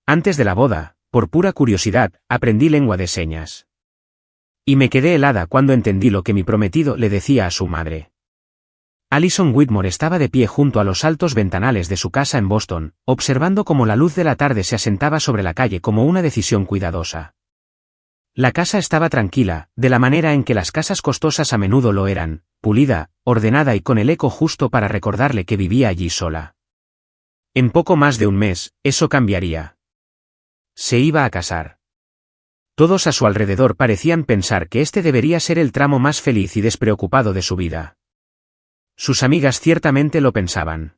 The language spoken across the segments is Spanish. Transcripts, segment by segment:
Antes de la boda, por pura curiosidad, aprendí lengua de señas. Y me quedé helada cuando entendí lo que mi prometido le decía a su madre. Alison Whitmore estaba de pie junto a los altos ventanales de su casa en Boston, observando cómo la luz de la tarde se asentaba sobre la calle como una decisión cuidadosa. La casa estaba tranquila, de la manera en que las casas costosas a menudo lo eran, pulida, ordenada y con el eco justo para recordarle que vivía allí sola. En poco más de un mes, eso cambiaría. Se iba a casar. Todos a su alrededor parecían pensar que este debería ser el tramo más feliz y despreocupado de su vida. Sus amigas ciertamente lo pensaban.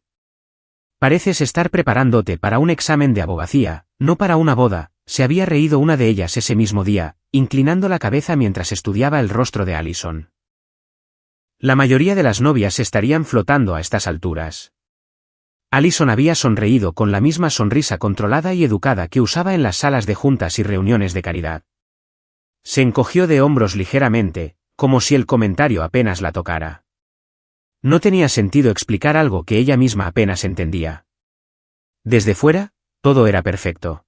Pareces estar preparándote para un examen de abogacía, no para una boda, se había reído una de ellas ese mismo día, inclinando la cabeza mientras estudiaba el rostro de Alison. La mayoría de las novias estarían flotando a estas alturas. Alison había sonreído con la misma sonrisa controlada y educada que usaba en las salas de juntas y reuniones de caridad. Se encogió de hombros ligeramente, como si el comentario apenas la tocara. No tenía sentido explicar algo que ella misma apenas entendía. Desde fuera, todo era perfecto.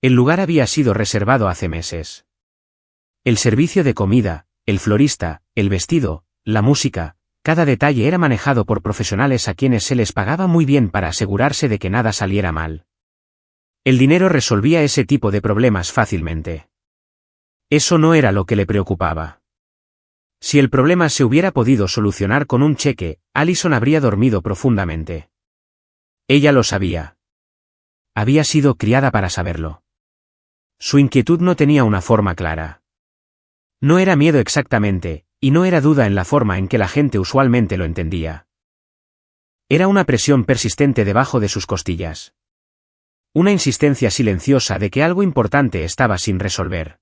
El lugar había sido reservado hace meses. El servicio de comida, el florista, el vestido, la música, cada detalle era manejado por profesionales a quienes se les pagaba muy bien para asegurarse de que nada saliera mal. El dinero resolvía ese tipo de problemas fácilmente. Eso no era lo que le preocupaba. Si el problema se hubiera podido solucionar con un cheque, Alison habría dormido profundamente. Ella lo sabía. Había sido criada para saberlo. Su inquietud no tenía una forma clara. No era miedo exactamente, y no era duda en la forma en que la gente usualmente lo entendía. Era una presión persistente debajo de sus costillas. Una insistencia silenciosa de que algo importante estaba sin resolver.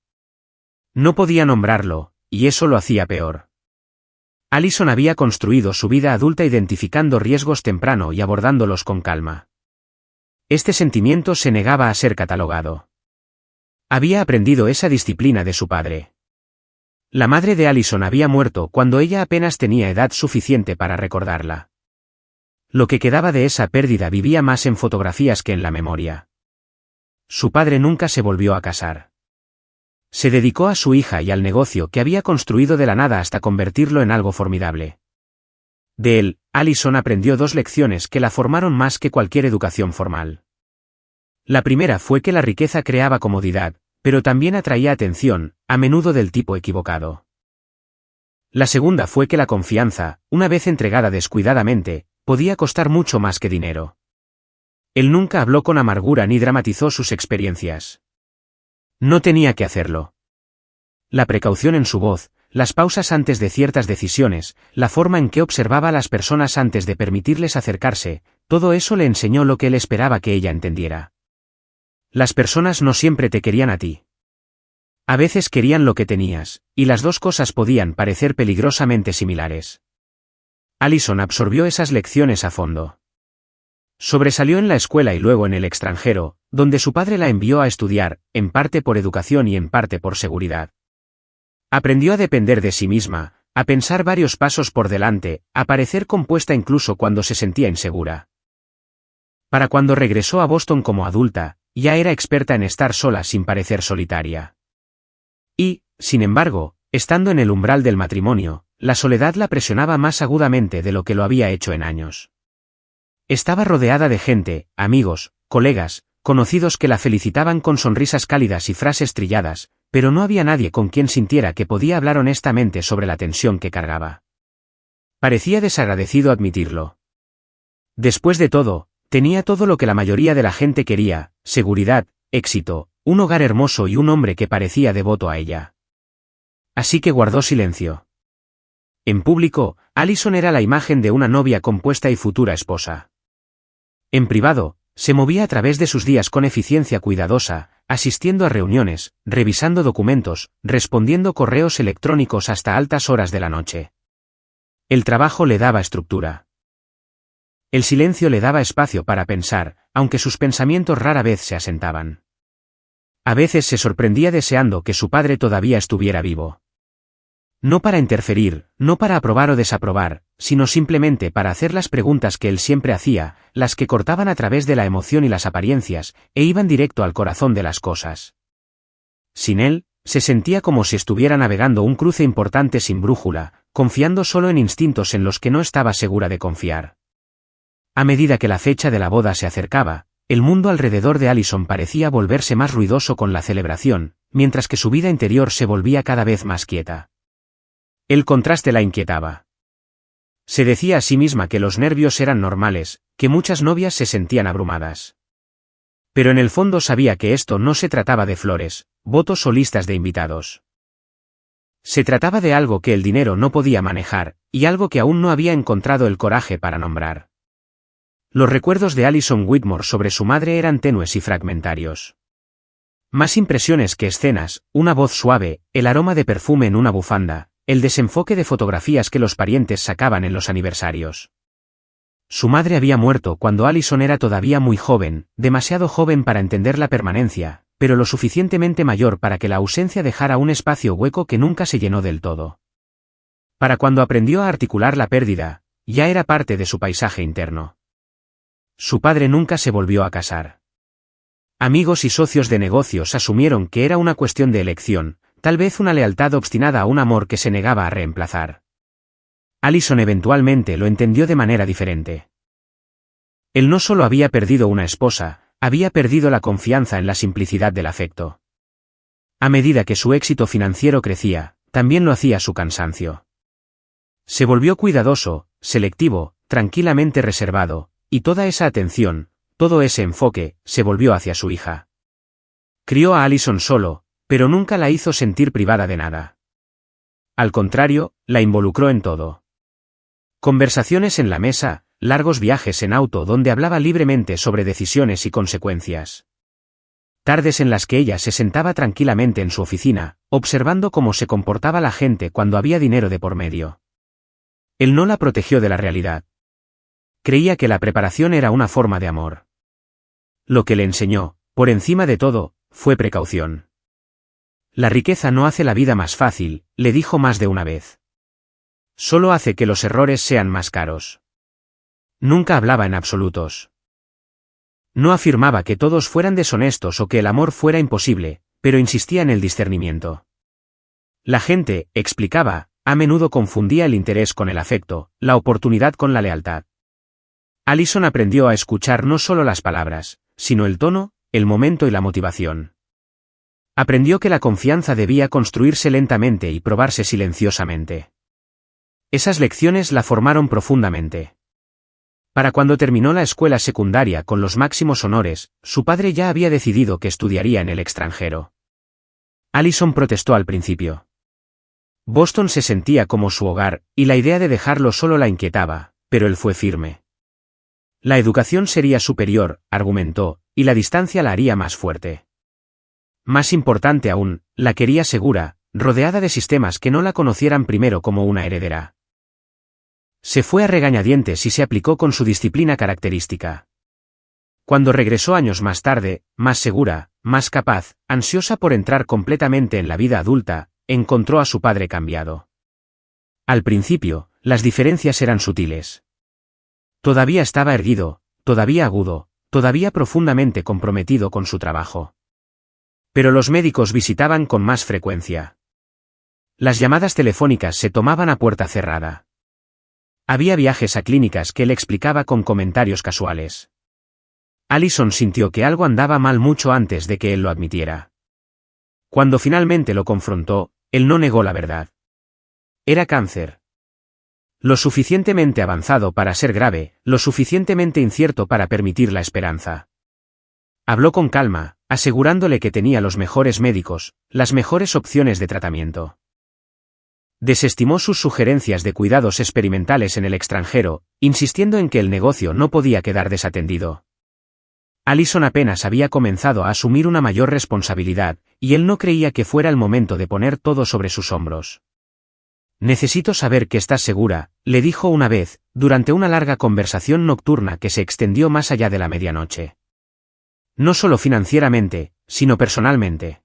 No podía nombrarlo, y eso lo hacía peor. Alison había construido su vida adulta identificando riesgos temprano y abordándolos con calma. Este sentimiento se negaba a ser catalogado. Había aprendido esa disciplina de su padre. La madre de Alison había muerto cuando ella apenas tenía edad suficiente para recordarla. Lo que quedaba de esa pérdida vivía más en fotografías que en la memoria. Su padre nunca se volvió a casar. Se dedicó a su hija y al negocio que había construido de la nada hasta convertirlo en algo formidable. De él, Alison aprendió dos lecciones que la formaron más que cualquier educación formal. La primera fue que la riqueza creaba comodidad, pero también atraía atención, a menudo del tipo equivocado. La segunda fue que la confianza, una vez entregada descuidadamente, podía costar mucho más que dinero. Él nunca habló con amargura ni dramatizó sus experiencias. No tenía que hacerlo. La precaución en su voz, las pausas antes de ciertas decisiones, la forma en que observaba a las personas antes de permitirles acercarse, todo eso le enseñó lo que él esperaba que ella entendiera. Las personas no siempre te querían a ti. A veces querían lo que tenías, y las dos cosas podían parecer peligrosamente similares. Alison absorbió esas lecciones a fondo. Sobresalió en la escuela y luego en el extranjero, donde su padre la envió a estudiar, en parte por educación y en parte por seguridad. Aprendió a depender de sí misma, a pensar varios pasos por delante, a parecer compuesta incluso cuando se sentía insegura. Para cuando regresó a Boston como adulta, ya era experta en estar sola sin parecer solitaria. Y, sin embargo, estando en el umbral del matrimonio, la soledad la presionaba más agudamente de lo que lo había hecho en años. Estaba rodeada de gente, amigos, colegas, conocidos que la felicitaban con sonrisas cálidas y frases trilladas, pero no había nadie con quien sintiera que podía hablar honestamente sobre la tensión que cargaba. Parecía desagradecido admitirlo. Después de todo, tenía todo lo que la mayoría de la gente quería: seguridad, éxito, un hogar hermoso y un hombre que parecía devoto a ella. Así que guardó silencio. En público, Alison era la imagen de una novia compuesta y futura esposa. En privado, se movía a través de sus días con eficiencia cuidadosa, asistiendo a reuniones, revisando documentos, respondiendo correos electrónicos hasta altas horas de la noche. El trabajo le daba estructura. El silencio le daba espacio para pensar, aunque sus pensamientos rara vez se asentaban. A veces se sorprendía deseando que su padre todavía estuviera vivo. No para interferir, no para aprobar o desaprobar, sino simplemente para hacer las preguntas que él siempre hacía, las que cortaban a través de la emoción y las apariencias, e iban directo al corazón de las cosas. Sin él, se sentía como si estuviera navegando un cruce importante sin brújula, confiando solo en instintos en los que no estaba segura de confiar. A medida que la fecha de la boda se acercaba, el mundo alrededor de Allison parecía volverse más ruidoso con la celebración, mientras que su vida interior se volvía cada vez más quieta. El contraste la inquietaba. Se decía a sí misma que los nervios eran normales, que muchas novias se sentían abrumadas. Pero en el fondo sabía que esto no se trataba de flores, votos o listas de invitados. Se trataba de algo que el dinero no podía manejar, y algo que aún no había encontrado el coraje para nombrar. Los recuerdos de Allison Whitmore sobre su madre eran tenues y fragmentarios. Más impresiones que escenas, una voz suave, el aroma de perfume en una bufanda, el desenfoque de fotografías que los parientes sacaban en los aniversarios. Su madre había muerto cuando Allison era todavía muy joven, demasiado joven para entender la permanencia, pero lo suficientemente mayor para que la ausencia dejara un espacio hueco que nunca se llenó del todo. Para cuando aprendió a articular la pérdida, ya era parte de su paisaje interno. Su padre nunca se volvió a casar. Amigos y socios de negocios asumieron que era una cuestión de elección, tal vez una lealtad obstinada a un amor que se negaba a reemplazar. Allison eventualmente lo entendió de manera diferente. Él no solo había perdido una esposa, había perdido la confianza en la simplicidad del afecto. A medida que su éxito financiero crecía, también lo hacía su cansancio. Se volvió cuidadoso, selectivo, tranquilamente reservado, y toda esa atención, todo ese enfoque, se volvió hacia su hija. Crió a Allison solo, pero nunca la hizo sentir privada de nada. Al contrario, la involucró en todo. Conversaciones en la mesa, largos viajes en auto donde hablaba libremente sobre decisiones y consecuencias. Tardes en las que ella se sentaba tranquilamente en su oficina, observando cómo se comportaba la gente cuando había dinero de por medio. Él no la protegió de la realidad. Creía que la preparación era una forma de amor. Lo que le enseñó, por encima de todo, fue precaución. La riqueza no hace la vida más fácil, le dijo más de una vez. Solo hace que los errores sean más caros. Nunca hablaba en absolutos. No afirmaba que todos fueran deshonestos o que el amor fuera imposible, pero insistía en el discernimiento. La gente, explicaba, a menudo confundía el interés con el afecto, la oportunidad con la lealtad. Allison aprendió a escuchar no solo las palabras, sino el tono, el momento y la motivación. Aprendió que la confianza debía construirse lentamente y probarse silenciosamente. Esas lecciones la formaron profundamente. Para cuando terminó la escuela secundaria con los máximos honores, su padre ya había decidido que estudiaría en el extranjero. Allison protestó al principio. Boston se sentía como su hogar, y la idea de dejarlo solo la inquietaba, pero él fue firme. La educación sería superior, argumentó, y la distancia la haría más fuerte. Más importante aún, la quería segura, rodeada de sistemas que no la conocieran primero como una heredera. Se fue a regañadientes y se aplicó con su disciplina característica. Cuando regresó años más tarde, más segura, más capaz, ansiosa por entrar completamente en la vida adulta, encontró a su padre cambiado. Al principio, las diferencias eran sutiles. Todavía estaba erguido, todavía agudo, todavía profundamente comprometido con su trabajo. Pero los médicos visitaban con más frecuencia. Las llamadas telefónicas se tomaban a puerta cerrada. Había viajes a clínicas que él explicaba con comentarios casuales. Allison sintió que algo andaba mal mucho antes de que él lo admitiera. Cuando finalmente lo confrontó, él no negó la verdad. Era cáncer. Lo suficientemente avanzado para ser grave, lo suficientemente incierto para permitir la esperanza. Habló con calma, asegurándole que tenía los mejores médicos, las mejores opciones de tratamiento. Desestimó sus sugerencias de cuidados experimentales en el extranjero, insistiendo en que el negocio no podía quedar desatendido. Allison apenas había comenzado a asumir una mayor responsabilidad, y él no creía que fuera el momento de poner todo sobre sus hombros. Necesito saber que estás segura, le dijo una vez, durante una larga conversación nocturna que se extendió más allá de la medianoche. No solo financieramente, sino personalmente.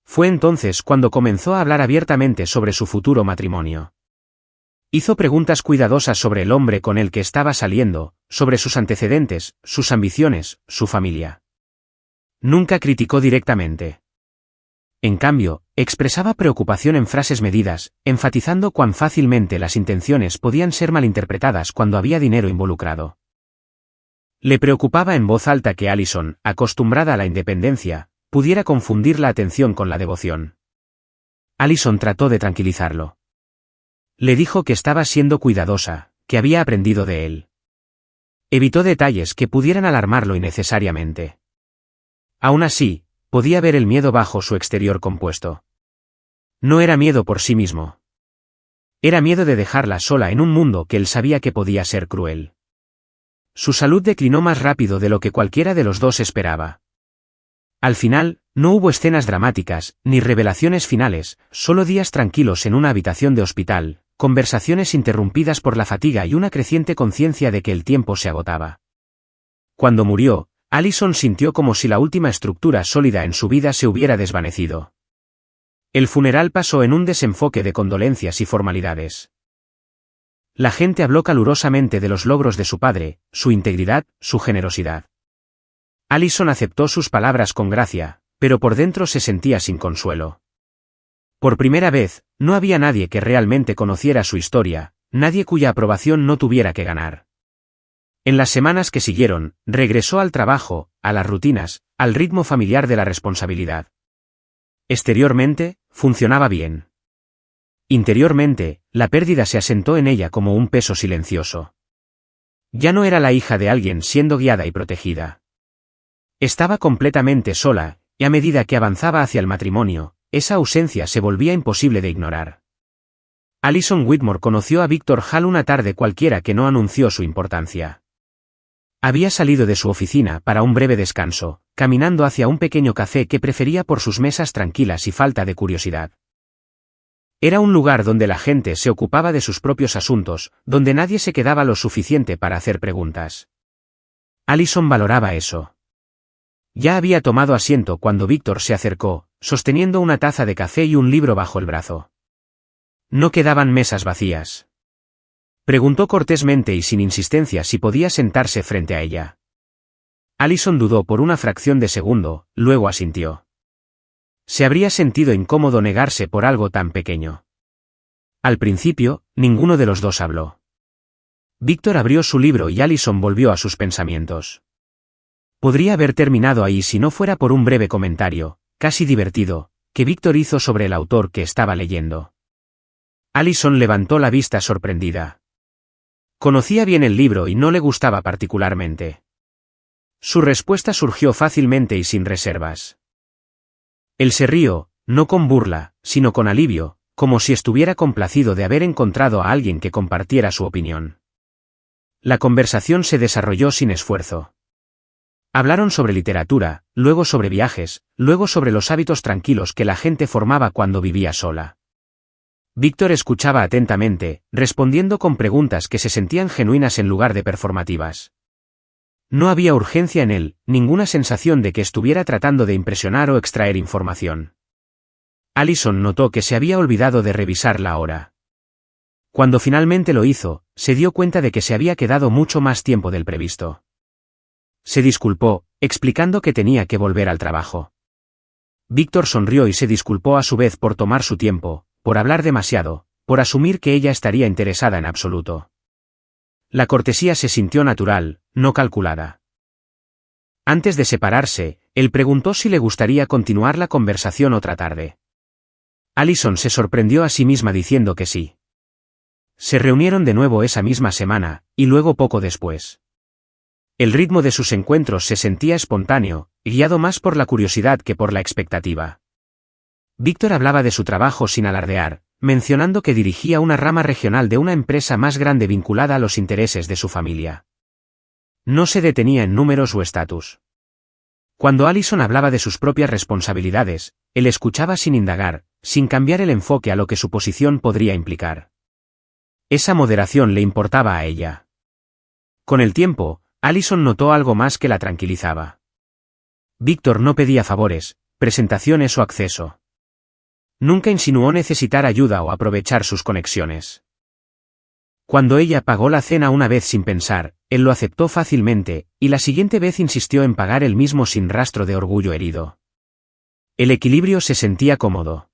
Fue entonces cuando comenzó a hablar abiertamente sobre su futuro matrimonio. Hizo preguntas cuidadosas sobre el hombre con el que estaba saliendo, sobre sus antecedentes, sus ambiciones, su familia. Nunca criticó directamente. En cambio, expresaba preocupación en frases medidas, enfatizando cuán fácilmente las intenciones podían ser malinterpretadas cuando había dinero involucrado. Le preocupaba en voz alta que Allison, acostumbrada a la independencia, pudiera confundir la atención con la devoción. Allison trató de tranquilizarlo. Le dijo que estaba siendo cuidadosa, que había aprendido de él. Evitó detalles que pudieran alarmarlo innecesariamente. Aún así, podía ver el miedo bajo su exterior compuesto. No era miedo por sí mismo. Era miedo de dejarla sola en un mundo que él sabía que podía ser cruel. Su salud declinó más rápido de lo que cualquiera de los dos esperaba. Al final, no hubo escenas dramáticas, ni revelaciones finales, solo días tranquilos en una habitación de hospital, conversaciones interrumpidas por la fatiga y una creciente conciencia de que el tiempo se agotaba. Cuando murió, Allison sintió como si la última estructura sólida en su vida se hubiera desvanecido. El funeral pasó en un desenfoque de condolencias y formalidades. La gente habló calurosamente de los logros de su padre, su integridad, su generosidad. Allison aceptó sus palabras con gracia, pero por dentro se sentía sin consuelo. Por primera vez, no había nadie que realmente conociera su historia, nadie cuya aprobación no tuviera que ganar. En las semanas que siguieron, regresó al trabajo, a las rutinas, al ritmo familiar de la responsabilidad. Exteriormente, funcionaba bien. Interiormente, la pérdida se asentó en ella como un peso silencioso. Ya no era la hija de alguien siendo guiada y protegida. Estaba completamente sola, y a medida que avanzaba hacia el matrimonio, esa ausencia se volvía imposible de ignorar. Allison Whitmore conoció a Victor Hall una tarde cualquiera que no anunció su importancia. Había salido de su oficina para un breve descanso, caminando hacia un pequeño café que prefería por sus mesas tranquilas y falta de curiosidad. Era un lugar donde la gente se ocupaba de sus propios asuntos, donde nadie se quedaba lo suficiente para hacer preguntas. Allison valoraba eso. Ya había tomado asiento cuando Víctor se acercó, sosteniendo una taza de café y un libro bajo el brazo. No quedaban mesas vacías. Preguntó cortésmente y sin insistencia si podía sentarse frente a ella. Allison dudó por una fracción de segundo, luego asintió. Se habría sentido incómodo negarse por algo tan pequeño. Al principio, ninguno de los dos habló. Víctor abrió su libro y Allison volvió a sus pensamientos. Podría haber terminado ahí si no fuera por un breve comentario, casi divertido, que Víctor hizo sobre el autor que estaba leyendo. Allison levantó la vista sorprendida. Conocía bien el libro y no le gustaba particularmente. Su respuesta surgió fácilmente y sin reservas. Él se rió, no con burla, sino con alivio, como si estuviera complacido de haber encontrado a alguien que compartiera su opinión. La conversación se desarrolló sin esfuerzo. Hablaron sobre literatura, luego sobre viajes, luego sobre los hábitos tranquilos que la gente formaba cuando vivía sola. Víctor escuchaba atentamente, respondiendo con preguntas que se sentían genuinas en lugar de performativas. No había urgencia en él, ninguna sensación de que estuviera tratando de impresionar o extraer información. Allison notó que se había olvidado de revisar la hora. Cuando finalmente lo hizo, se dio cuenta de que se había quedado mucho más tiempo del previsto. Se disculpó, explicando que tenía que volver al trabajo. Víctor sonrió y se disculpó a su vez por tomar su tiempo, por hablar demasiado, por asumir que ella estaría interesada en absoluto. La cortesía se sintió natural, no calculada. Antes de separarse, él preguntó si le gustaría continuar la conversación otra tarde. Allison se sorprendió a sí misma diciendo que sí. Se reunieron de nuevo esa misma semana, y luego poco después. El ritmo de sus encuentros se sentía espontáneo, guiado más por la curiosidad que por la expectativa. Víctor hablaba de su trabajo sin alardear, mencionando que dirigía una rama regional de una empresa más grande vinculada a los intereses de su familia. No se detenía en números o estatus. Cuando Allison hablaba de sus propias responsabilidades, él escuchaba sin indagar, sin cambiar el enfoque a lo que su posición podría implicar. Esa moderación le importaba a ella. Con el tiempo, Allison notó algo más que la tranquilizaba. Víctor no pedía favores, presentaciones o acceso. Nunca insinuó necesitar ayuda o aprovechar sus conexiones. Cuando ella pagó la cena una vez sin pensar, él lo aceptó fácilmente, y la siguiente vez insistió en pagar él mismo sin rastro de orgullo herido. El equilibrio se sentía cómodo.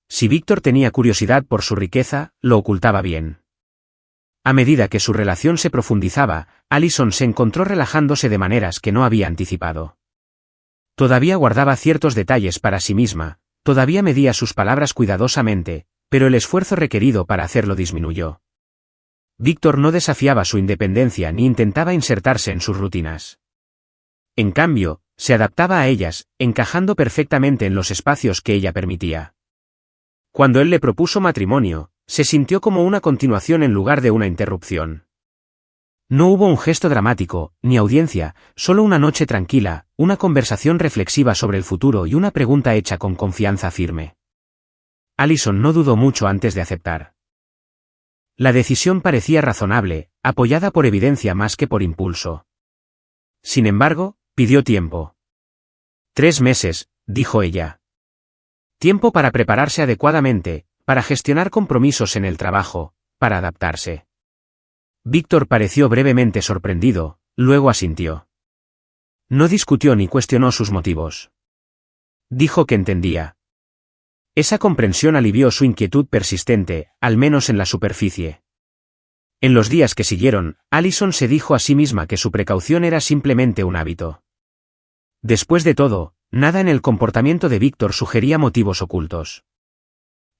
Si Víctor tenía curiosidad por su riqueza, lo ocultaba bien. A medida que su relación se profundizaba, Allison se encontró relajándose de maneras que no había anticipado. Todavía guardaba ciertos detalles para sí misma, todavía medía sus palabras cuidadosamente, pero el esfuerzo requerido para hacerlo disminuyó. Víctor no desafiaba su independencia ni intentaba insertarse en sus rutinas. En cambio, se adaptaba a ellas, encajando perfectamente en los espacios que ella permitía. Cuando él le propuso matrimonio, se sintió como una continuación en lugar de una interrupción. No hubo un gesto dramático, ni audiencia, solo una noche tranquila, una conversación reflexiva sobre el futuro y una pregunta hecha con confianza firme. Allison no dudó mucho antes de aceptar. La decisión parecía razonable, apoyada por evidencia más que por impulso. Sin embargo, pidió tiempo. 3 meses, dijo ella. Tiempo para prepararse adecuadamente, para gestionar compromisos en el trabajo, para adaptarse. Víctor pareció brevemente sorprendido, luego asintió. No discutió ni cuestionó sus motivos. Dijo que entendía. Esa comprensión alivió su inquietud persistente, al menos en la superficie. En los días que siguieron, Allison se dijo a sí misma que su precaución era simplemente un hábito. Después de todo, nada en el comportamiento de Víctor sugería motivos ocultos.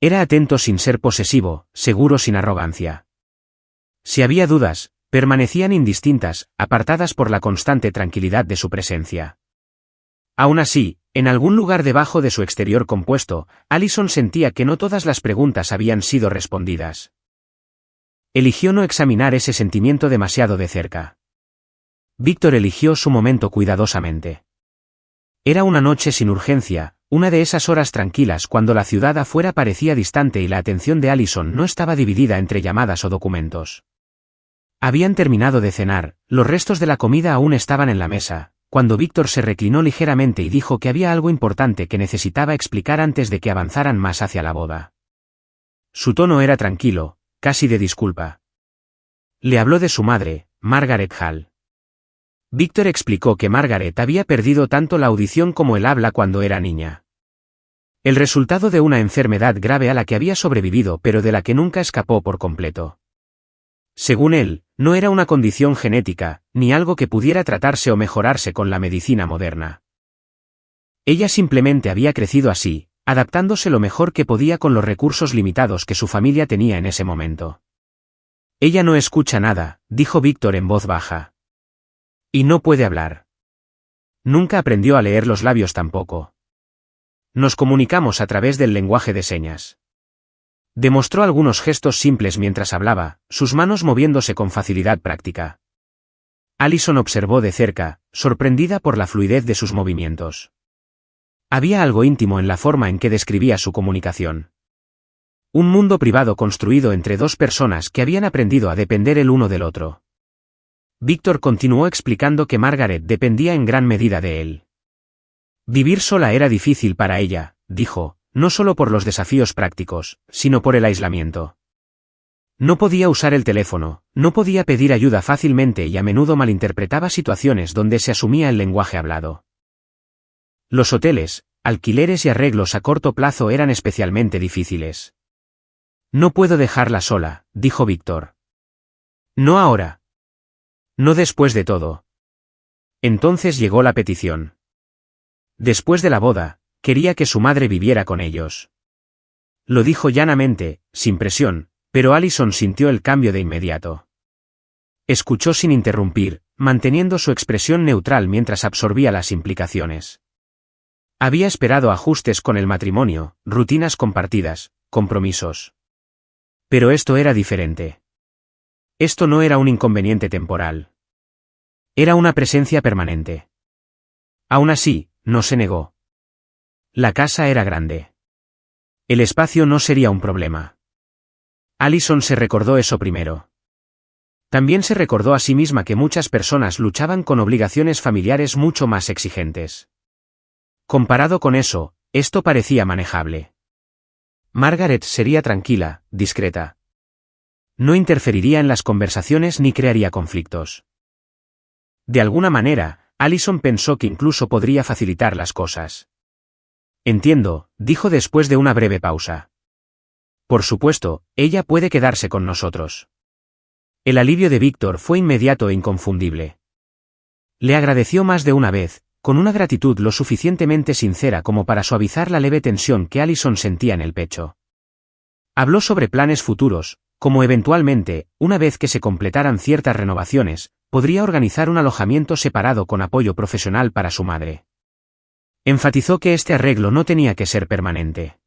Era atento sin ser posesivo, seguro sin arrogancia. Si había dudas, permanecían indistintas, apartadas por la constante tranquilidad de su presencia. Aún así, en algún lugar debajo de su exterior compuesto, Allison sentía que no todas las preguntas habían sido respondidas. Eligió no examinar ese sentimiento demasiado de cerca. Víctor eligió su momento cuidadosamente. Era una noche sin urgencia, una de esas horas tranquilas cuando la ciudad afuera parecía distante y la atención de Allison no estaba dividida entre llamadas o documentos. Habían terminado de cenar, los restos de la comida aún estaban en la mesa, cuando Víctor se reclinó ligeramente y dijo que había algo importante que necesitaba explicar antes de que avanzaran más hacia la boda. Su tono era tranquilo, casi de disculpa. Le habló de su madre, Margaret Hall. Víctor explicó que Margaret había perdido tanto la audición como el habla cuando era niña. El resultado de una enfermedad grave a la que había sobrevivido pero de la que nunca escapó por completo. Según él, no era una condición genética, ni algo que pudiera tratarse o mejorarse con la medicina moderna. Ella simplemente había crecido así, adaptándose lo mejor que podía con los recursos limitados que su familia tenía en ese momento. Ella no escucha nada, dijo Víctor en voz baja. Y no puede hablar. Nunca aprendió a leer los labios tampoco. Nos comunicamos a través del lenguaje de señas. Demostró algunos gestos simples mientras hablaba, sus manos moviéndose con facilidad práctica. Allison observó de cerca, sorprendida por la fluidez de sus movimientos. Había algo íntimo en la forma en que describía su comunicación. Un mundo privado construido entre dos personas que habían aprendido a depender el uno del otro. Víctor continuó explicando que Margaret dependía en gran medida de él. Vivir sola era difícil para ella, dijo, no solo por los desafíos prácticos, sino por el aislamiento. No podía usar el teléfono, no podía pedir ayuda fácilmente y a menudo malinterpretaba situaciones donde se asumía el lenguaje hablado. Los hoteles, alquileres y arreglos a corto plazo eran especialmente difíciles. No puedo dejarla sola, dijo Víctor. No ahora. No después de todo. Entonces llegó la petición. Después de la boda, quería que su madre viviera con ellos. Lo dijo llanamente, sin presión, pero Allison sintió el cambio de inmediato. Escuchó sin interrumpir, manteniendo su expresión neutral mientras absorbía las implicaciones. Había esperado ajustes con el matrimonio, rutinas compartidas, compromisos. Pero esto era diferente. Esto no era un inconveniente temporal. Era una presencia permanente. Aún así, no se negó. La casa era grande. El espacio no sería un problema. Allison se recordó eso primero. También se recordó a sí misma que muchas personas luchaban con obligaciones familiares mucho más exigentes. Comparado con eso, esto parecía manejable. Margaret sería tranquila, discreta. No interferiría en las conversaciones ni crearía conflictos. De alguna manera, Allison pensó que incluso podría facilitar las cosas. Entiendo, dijo después de una breve pausa. Por supuesto, ella puede quedarse con nosotros. El alivio de Víctor fue inmediato e inconfundible. Le agradeció más de una vez, con una gratitud lo suficientemente sincera como para suavizar la leve tensión que Allison sentía en el pecho. Habló sobre planes futuros, como eventualmente, una vez que se completaran ciertas renovaciones, podría organizar un alojamiento separado con apoyo profesional para su madre. Enfatizó que este arreglo no tenía que ser permanente.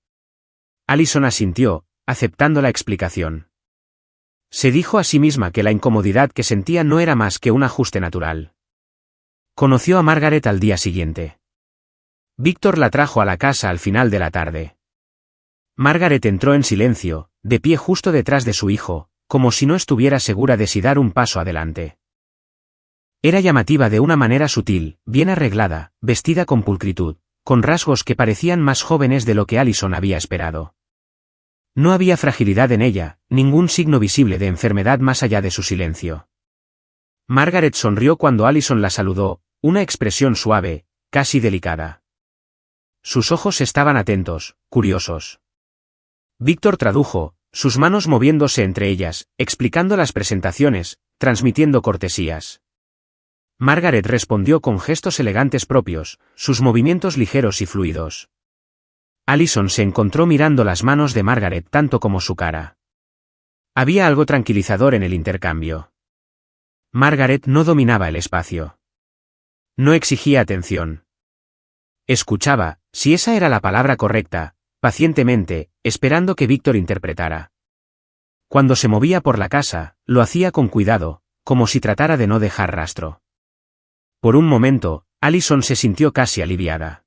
Allison asintió, aceptando la explicación. Se dijo a sí misma que la incomodidad que sentía no era más que un ajuste natural. Conoció a Margaret al día siguiente. Víctor la trajo a la casa al final de la tarde. Margaret entró en silencio, de pie justo detrás de su hijo, como si no estuviera segura de si dar un paso adelante. Era llamativa de una manera sutil, bien arreglada, vestida con pulcritud, con rasgos que parecían más jóvenes de lo que Allison había esperado. No había fragilidad en ella, ningún signo visible de enfermedad más allá de su silencio. Margaret sonrió cuando Allison la saludó, una expresión suave, casi delicada. Sus ojos estaban atentos, curiosos. Víctor tradujo, sus manos moviéndose entre ellas, explicando las presentaciones, transmitiendo cortesías. Margaret respondió con gestos elegantes propios, sus movimientos ligeros y fluidos. Allison se encontró mirando las manos de Margaret tanto como su cara. Había algo tranquilizador en el intercambio. Margaret no dominaba el espacio. No exigía atención. Escuchaba, si esa era la palabra correcta, pacientemente, esperando que Víctor interpretara. Cuando se movía por la casa, lo hacía con cuidado, como si tratara de no dejar rastro. Por un momento, Allison se sintió casi aliviada.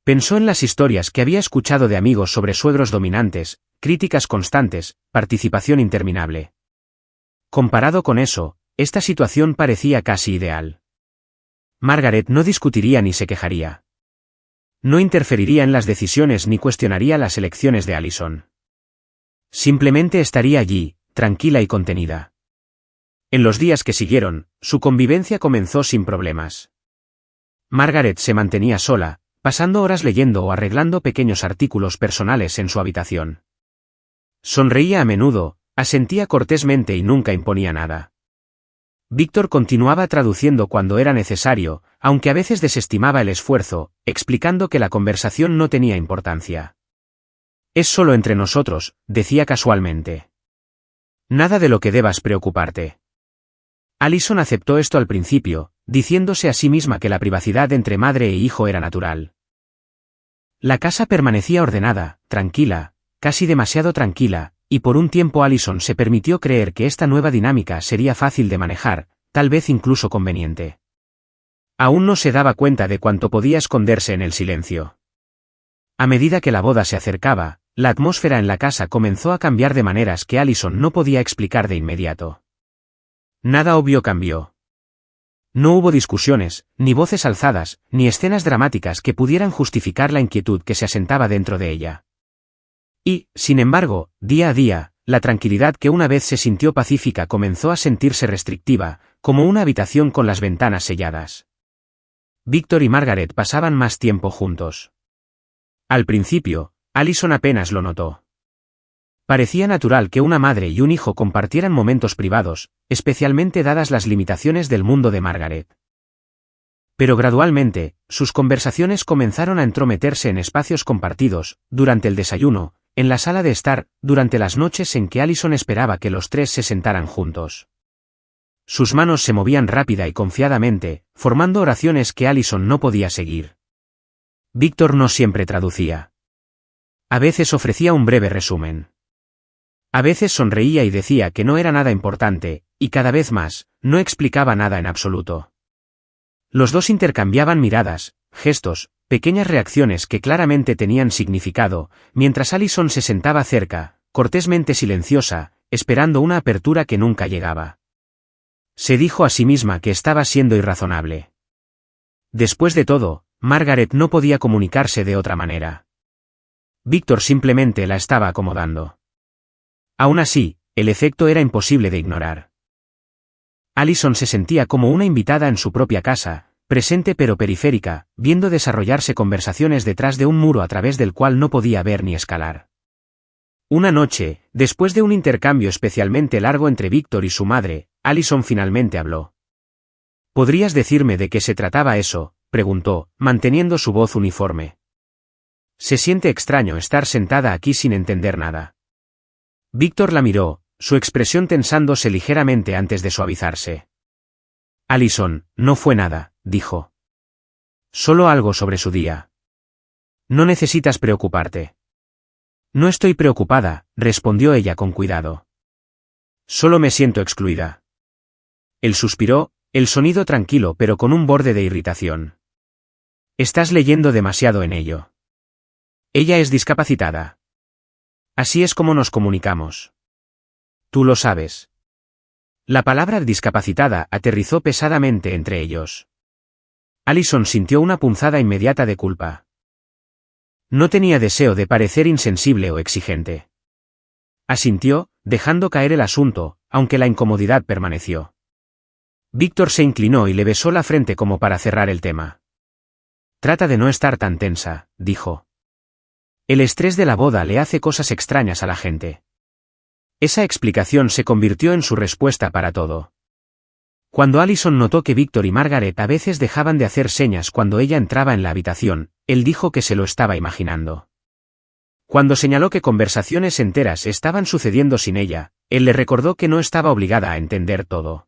Pensó en las historias que había escuchado de amigos sobre suegros dominantes, críticas constantes, participación interminable. Comparado con eso, esta situación parecía casi ideal. Margaret no discutiría ni se quejaría. No interferiría en las decisiones ni cuestionaría las elecciones de Allison. Simplemente estaría allí, tranquila y contenida. En los días que siguieron, su convivencia comenzó sin problemas. Margaret se mantenía sola, pasando horas leyendo o arreglando pequeños artículos personales en su habitación. Sonreía a menudo, asentía cortésmente y nunca imponía nada. Víctor continuaba traduciendo cuando era necesario, aunque a veces desestimaba el esfuerzo, explicando que la conversación no tenía importancia. Es solo entre nosotros, decía casualmente. Nada de lo que debas preocuparte. Allison aceptó esto al principio, diciéndose a sí misma que la privacidad entre madre e hijo era natural. La casa permanecía ordenada, tranquila, casi demasiado tranquila, y por un tiempo Allison se permitió creer que esta nueva dinámica sería fácil de manejar, tal vez incluso conveniente. Aún no se daba cuenta de cuánto podía esconderse en el silencio. A medida que la boda se acercaba, la atmósfera en la casa comenzó a cambiar de maneras que Allison no podía explicar de inmediato. Nada obvio cambió. No hubo discusiones, ni voces alzadas, ni escenas dramáticas que pudieran justificar la inquietud que se asentaba dentro de ella. Y, sin embargo, día a día, la tranquilidad que una vez se sintió pacífica comenzó a sentirse restrictiva, como una habitación con las ventanas selladas. Víctor y Margaret pasaban más tiempo juntos. Al principio, Allison apenas lo notó. Parecía natural que una madre y un hijo compartieran momentos privados, especialmente dadas las limitaciones del mundo de Margaret. Pero gradualmente, sus conversaciones comenzaron a entrometerse en espacios compartidos, durante el desayuno, en la sala de estar, durante las noches en que Allison esperaba que los tres se sentaran juntos. Sus manos se movían rápida y confiadamente, formando oraciones que Allison no podía seguir. Víctor no siempre traducía. A veces ofrecía un breve resumen. A veces sonreía y decía que no era nada importante, y cada vez más, no explicaba nada en absoluto. Los dos intercambiaban miradas, gestos, pequeñas reacciones que claramente tenían significado, mientras Allison se sentaba cerca, cortésmente silenciosa, esperando una apertura que nunca llegaba. Se dijo a sí misma que estaba siendo irrazonable. Después de todo, Margaret no podía comunicarse de otra manera. Víctor simplemente la estaba acomodando. Aún así, el efecto era imposible de ignorar. Allison se sentía como una invitada en su propia casa, presente pero periférica, viendo desarrollarse conversaciones detrás de un muro a través del cual no podía ver ni escalar. Una noche, después de un intercambio especialmente largo entre Víctor y su madre, Allison finalmente habló. ¿Podrías decirme de qué se trataba eso?, preguntó, manteniendo su voz uniforme. Se siente extraño estar sentada aquí sin entender nada. Víctor la miró, su expresión tensándose ligeramente antes de suavizarse. Allison, no fue nada, dijo. Solo algo sobre su día. No necesitas preocuparte. No estoy preocupada, respondió ella con cuidado. Solo me siento excluida. Él suspiró, el sonido tranquilo pero con un borde de irritación. Estás leyendo demasiado en ello. Ella es discapacitada. Así es como nos comunicamos. Tú lo sabes. La palabra discapacitada aterrizó pesadamente entre ellos. Allison sintió una punzada inmediata de culpa. No tenía deseo de parecer insensible o exigente. Asintió, dejando caer el asunto, aunque la incomodidad permaneció. Víctor se inclinó y le besó la frente como para cerrar el tema. Trata de no estar tan tensa, dijo. El estrés de la boda le hace cosas extrañas a la gente. Esa explicación se convirtió en su respuesta para todo. Cuando Allison notó que Víctor y Margaret a veces dejaban de hacer señas cuando ella entraba en la habitación, él dijo que se lo estaba imaginando. Cuando señaló que conversaciones enteras estaban sucediendo sin ella, él le recordó que no estaba obligada a entender todo.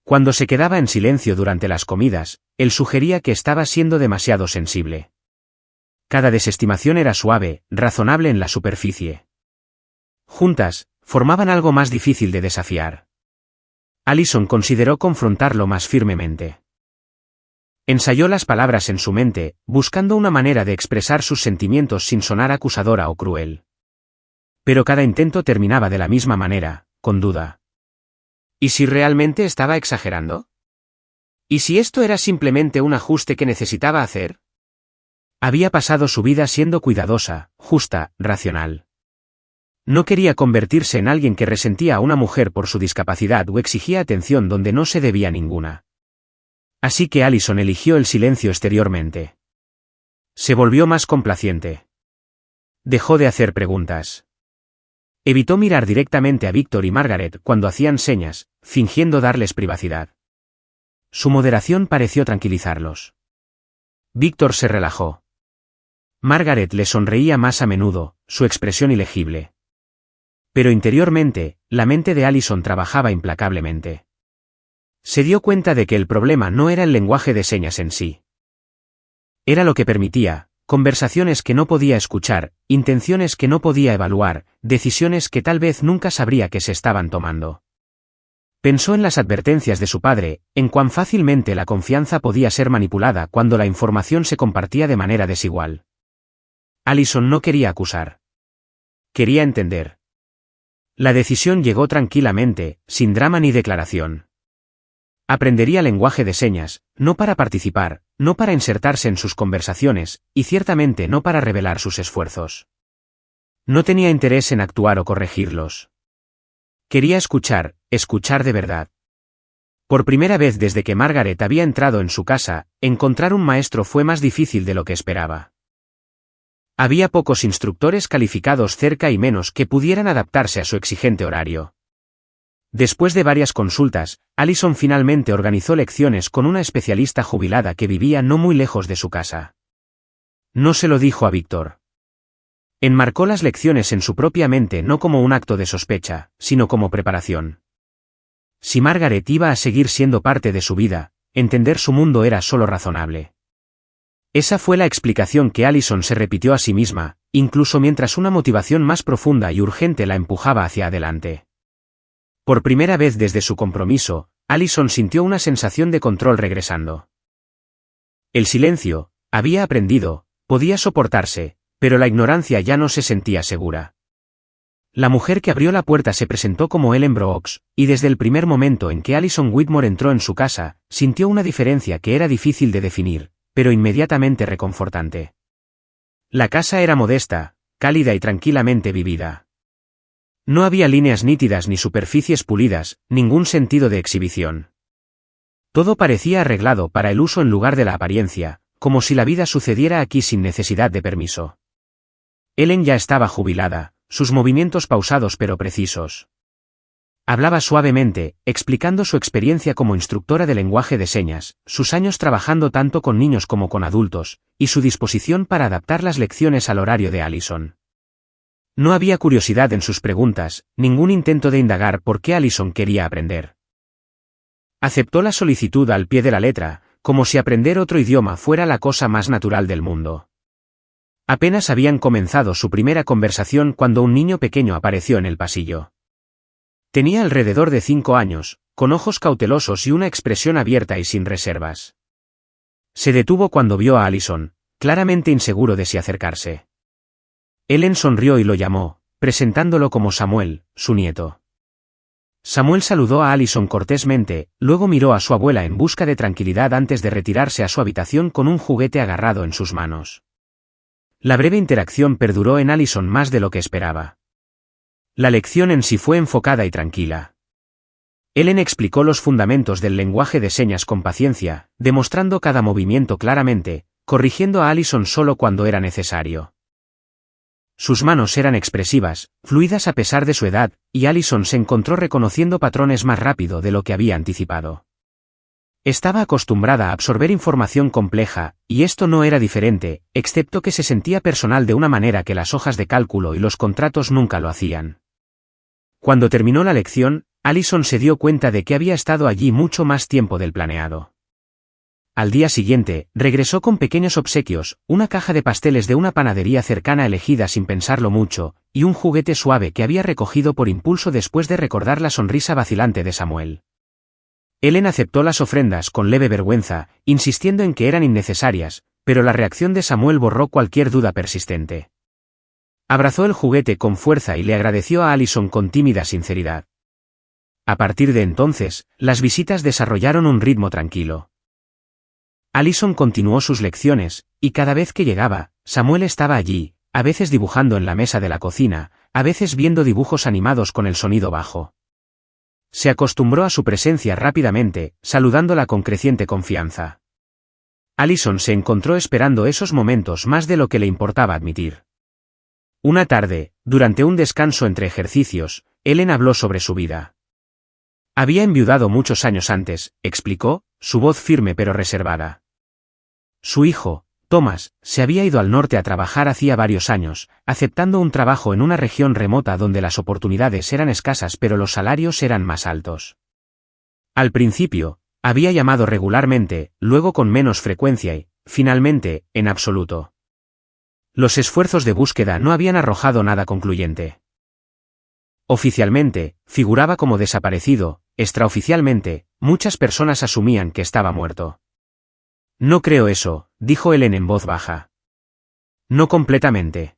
Cuando se quedaba en silencio durante las comidas, él sugería que estaba siendo demasiado sensible. Cada desestimación era suave, razonable en la superficie. Juntas, formaban algo más difícil de desafiar. Allison consideró confrontarlo más firmemente. Ensayó las palabras en su mente, buscando una manera de expresar sus sentimientos sin sonar acusadora o cruel. Pero cada intento terminaba de la misma manera, con duda. ¿Y si realmente estaba exagerando? ¿Y si esto era simplemente un ajuste que necesitaba hacer? Había pasado su vida siendo cuidadosa, justa, racional. No quería convertirse en alguien que resentía a una mujer por su discapacidad o exigía atención donde no se debía ninguna. Así que Allison eligió el silencio exteriormente. Se volvió más complaciente. Dejó de hacer preguntas. Evitó mirar directamente a Víctor y Margaret cuando hacían señas, fingiendo darles privacidad. Su moderación pareció tranquilizarlos. Víctor se relajó. Margaret le sonreía más a menudo, su expresión ilegible. Pero interiormente, la mente de Allison trabajaba implacablemente. Se dio cuenta de que el problema no era el lenguaje de señas en sí. Era lo que permitía, conversaciones que no podía escuchar, intenciones que no podía evaluar, decisiones que tal vez nunca sabría que se estaban tomando. Pensó en las advertencias de su padre, en cuán fácilmente la confianza podía ser manipulada cuando la información se compartía de manera desigual. Allison no quería acusar. Quería entender. La decisión llegó tranquilamente, sin drama ni declaración. Aprendería lenguaje de señas, no para participar, no para insertarse en sus conversaciones, y ciertamente no para revelar sus esfuerzos. No tenía interés en actuar o corregirlos. Quería escuchar de verdad. Por primera vez desde que Margaret había entrado en su casa, encontrar un maestro fue más difícil de lo que esperaba. Había pocos instructores calificados cerca y menos que pudieran adaptarse a su exigente horario. Después de varias consultas, Allison finalmente organizó lecciones con una especialista jubilada que vivía no muy lejos de su casa. No se lo dijo a Víctor. Enmarcó las lecciones en su propia mente no como un acto de sospecha, sino como preparación. Si Margaret iba a seguir siendo parte de su vida, entender su mundo era solo razonable. Esa fue la explicación que Allison se repitió a sí misma, incluso mientras una motivación más profunda y urgente la empujaba hacia adelante. Por primera vez desde su compromiso, Allison sintió una sensación de control regresando. El silencio, había aprendido, podía soportarse, pero la ignorancia ya no se sentía segura. La mujer que abrió la puerta se presentó como Ellen Brooks, y desde el primer momento en que Allison Whitmore entró en su casa, sintió una diferencia que era difícil de definir, pero inmediatamente reconfortante. La casa era modesta, cálida y tranquilamente vivida. No había líneas nítidas ni superficies pulidas, ningún sentido de exhibición. Todo parecía arreglado para el uso en lugar de la apariencia, como si la vida sucediera aquí sin necesidad de permiso. Ellen ya estaba jubilada, sus movimientos pausados pero precisos. Hablaba suavemente, explicando su experiencia como instructora de lenguaje de señas, sus años trabajando tanto con niños como con adultos, y su disposición para adaptar las lecciones al horario de Allison. No había curiosidad en sus preguntas, ningún intento de indagar por qué Allison quería aprender. Aceptó la solicitud al pie de la letra, como si aprender otro idioma fuera la cosa más natural del mundo. Apenas habían comenzado su primera conversación cuando un niño pequeño apareció en el pasillo. Tenía alrededor de 5 años, con ojos cautelosos y una expresión abierta y sin reservas. Se detuvo cuando vio a Allison, claramente inseguro de si acercarse. Ellen sonrió y lo llamó, presentándolo como Samuel, su nieto. Samuel saludó a Allison cortésmente, luego miró a su abuela en busca de tranquilidad antes de retirarse a su habitación con un juguete agarrado en sus manos. La breve interacción perduró en Allison más de lo que esperaba. La lección en sí fue enfocada y tranquila. Ellen explicó los fundamentos del lenguaje de señas con paciencia, demostrando cada movimiento claramente, corrigiendo a Allison solo cuando era necesario. Sus manos eran expresivas, fluidas a pesar de su edad, y Allison se encontró reconociendo patrones más rápido de lo que había anticipado. Estaba acostumbrada a absorber información compleja, y esto no era diferente, excepto que se sentía personal de una manera que las hojas de cálculo y los contratos nunca lo hacían. Cuando terminó la lección, Allison se dio cuenta de que había estado allí mucho más tiempo del planeado. Al día siguiente, regresó con pequeños obsequios, una caja de pasteles de una panadería cercana elegida sin pensarlo mucho, y un juguete suave que había recogido por impulso después de recordar la sonrisa vacilante de Samuel. Ellen aceptó las ofrendas con leve vergüenza, insistiendo en que eran innecesarias, pero la reacción de Samuel borró cualquier duda persistente. Abrazó el juguete con fuerza y le agradeció a Allison con tímida sinceridad. A partir de entonces, las visitas desarrollaron un ritmo tranquilo. Allison continuó sus lecciones, y cada vez que llegaba, Samuel estaba allí, a veces dibujando en la mesa de la cocina, a veces viendo dibujos animados con el sonido bajo. Se acostumbró a su presencia rápidamente, saludándola con creciente confianza. Allison se encontró esperando esos momentos más de lo que le importaba admitir. Una tarde, durante un descanso entre ejercicios, Ellen habló sobre su vida. Había enviudado muchos años antes, explicó, su voz firme pero reservada. Su hijo, Thomas, se había ido al norte a trabajar hacía varios años, aceptando un trabajo en una región remota donde las oportunidades eran escasas pero los salarios eran más altos. Al principio, había llamado regularmente, luego con menos frecuencia y, finalmente, en absoluto. Los esfuerzos de búsqueda no habían arrojado nada concluyente. Oficialmente, figuraba como desaparecido, extraoficialmente, muchas personas asumían que estaba muerto. No creo eso, dijo Ellen en voz baja. No completamente.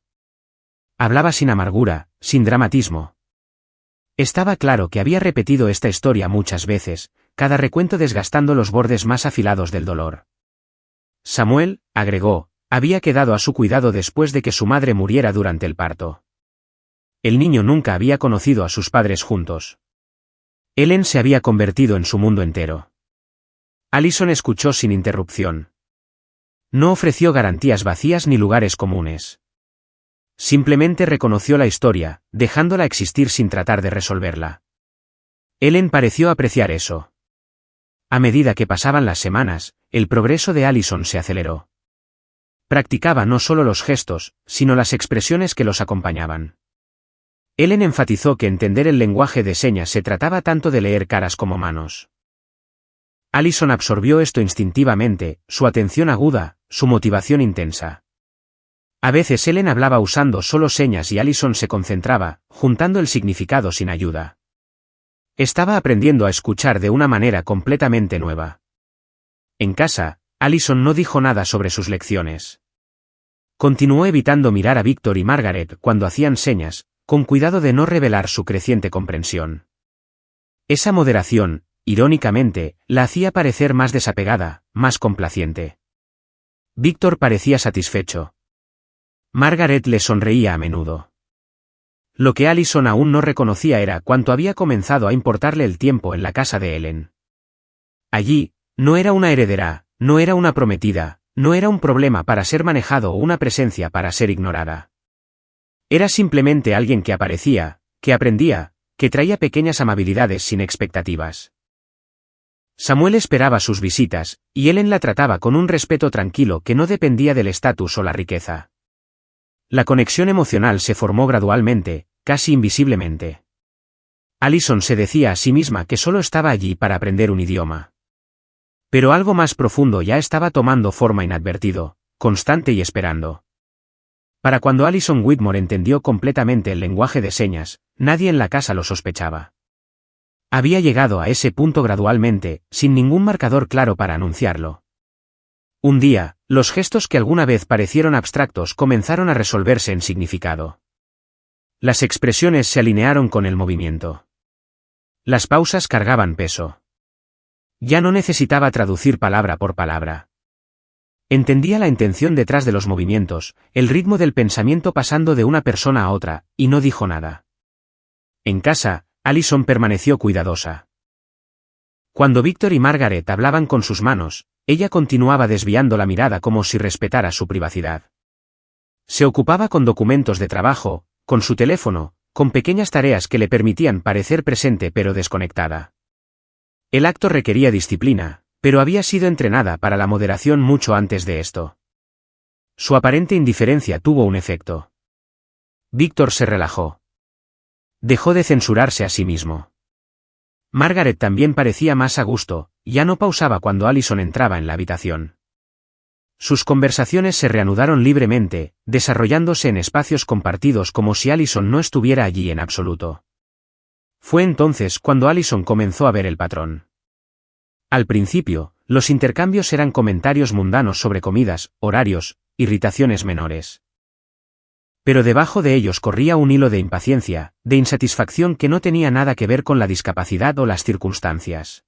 Hablaba sin amargura, sin dramatismo. Estaba claro que había repetido esta historia muchas veces, cada recuento desgastando los bordes más afilados del dolor. Samuel, agregó, había quedado a su cuidado después de que su madre muriera durante el parto. El niño nunca había conocido a sus padres juntos. Ellen se había convertido en su mundo entero. Allison escuchó sin interrupción. No ofreció garantías vacías ni lugares comunes. Simplemente reconoció la historia, dejándola existir sin tratar de resolverla. Ellen pareció apreciar eso. A medida que pasaban las semanas, el progreso de Allison se aceleró. Practicaba no solo los gestos, sino las expresiones que los acompañaban. Ellen enfatizó que entender el lenguaje de señas se trataba tanto de leer caras como manos. Allison absorbió esto instintivamente, su atención aguda, su motivación intensa. A veces Ellen hablaba usando solo señas y Allison se concentraba, juntando el significado sin ayuda. Estaba aprendiendo a escuchar de una manera completamente nueva. En casa, Allison no dijo nada sobre sus lecciones. Continuó evitando mirar a Victor y Margaret cuando hacían señas, con cuidado de no revelar su creciente comprensión. Esa moderación, irónicamente, la hacía parecer más desapegada, más complaciente. Victor parecía satisfecho. Margaret le sonreía a menudo. Lo que Allison aún no reconocía era cuánto había comenzado a importarle el tiempo en la casa de Ellen. Allí, no era una heredera, no era una prometida, no era un problema para ser manejado o una presencia para ser ignorada. Era simplemente alguien que aparecía, que aprendía, que traía pequeñas amabilidades sin expectativas. Samuel esperaba sus visitas, y Ellen la trataba con un respeto tranquilo que no dependía del estatus o la riqueza. La conexión emocional se formó gradualmente, casi invisiblemente. Allison se decía a sí misma que solo estaba allí para aprender un idioma. Pero algo más profundo ya estaba tomando forma inadvertido, constante y esperando. Para cuando Allison Whitmore entendió completamente el lenguaje de señas, nadie en la casa lo sospechaba. Había llegado a ese punto gradualmente, sin ningún marcador claro para anunciarlo. Un día, los gestos que alguna vez parecieron abstractos comenzaron a resolverse en significado. Las expresiones se alinearon con el movimiento. Las pausas cargaban peso. Ya no necesitaba traducir palabra por palabra. Entendía la intención detrás de los movimientos, el ritmo del pensamiento pasando de una persona a otra, y no dijo nada. En casa, Allison permaneció cuidadosa. Cuando Victor y Margaret hablaban con sus manos, ella continuaba desviando la mirada como si respetara su privacidad. Se ocupaba con documentos de trabajo, con su teléfono, con pequeñas tareas que le permitían parecer presente pero desconectada. El acto requería disciplina, pero había sido entrenada para la moderación mucho antes de esto. Su aparente indiferencia tuvo un efecto. Victor se relajó. Dejó de censurarse a sí mismo. Margaret también parecía más a gusto, ya no pausaba cuando Allison entraba en la habitación. Sus conversaciones se reanudaron libremente, desarrollándose en espacios compartidos como si Allison no estuviera allí en absoluto. Fue entonces cuando Allison comenzó a ver el patrón. Al principio, los intercambios eran comentarios mundanos sobre comidas, horarios, irritaciones menores. Pero debajo de ellos corría un hilo de impaciencia, de insatisfacción que no tenía nada que ver con la discapacidad o las circunstancias.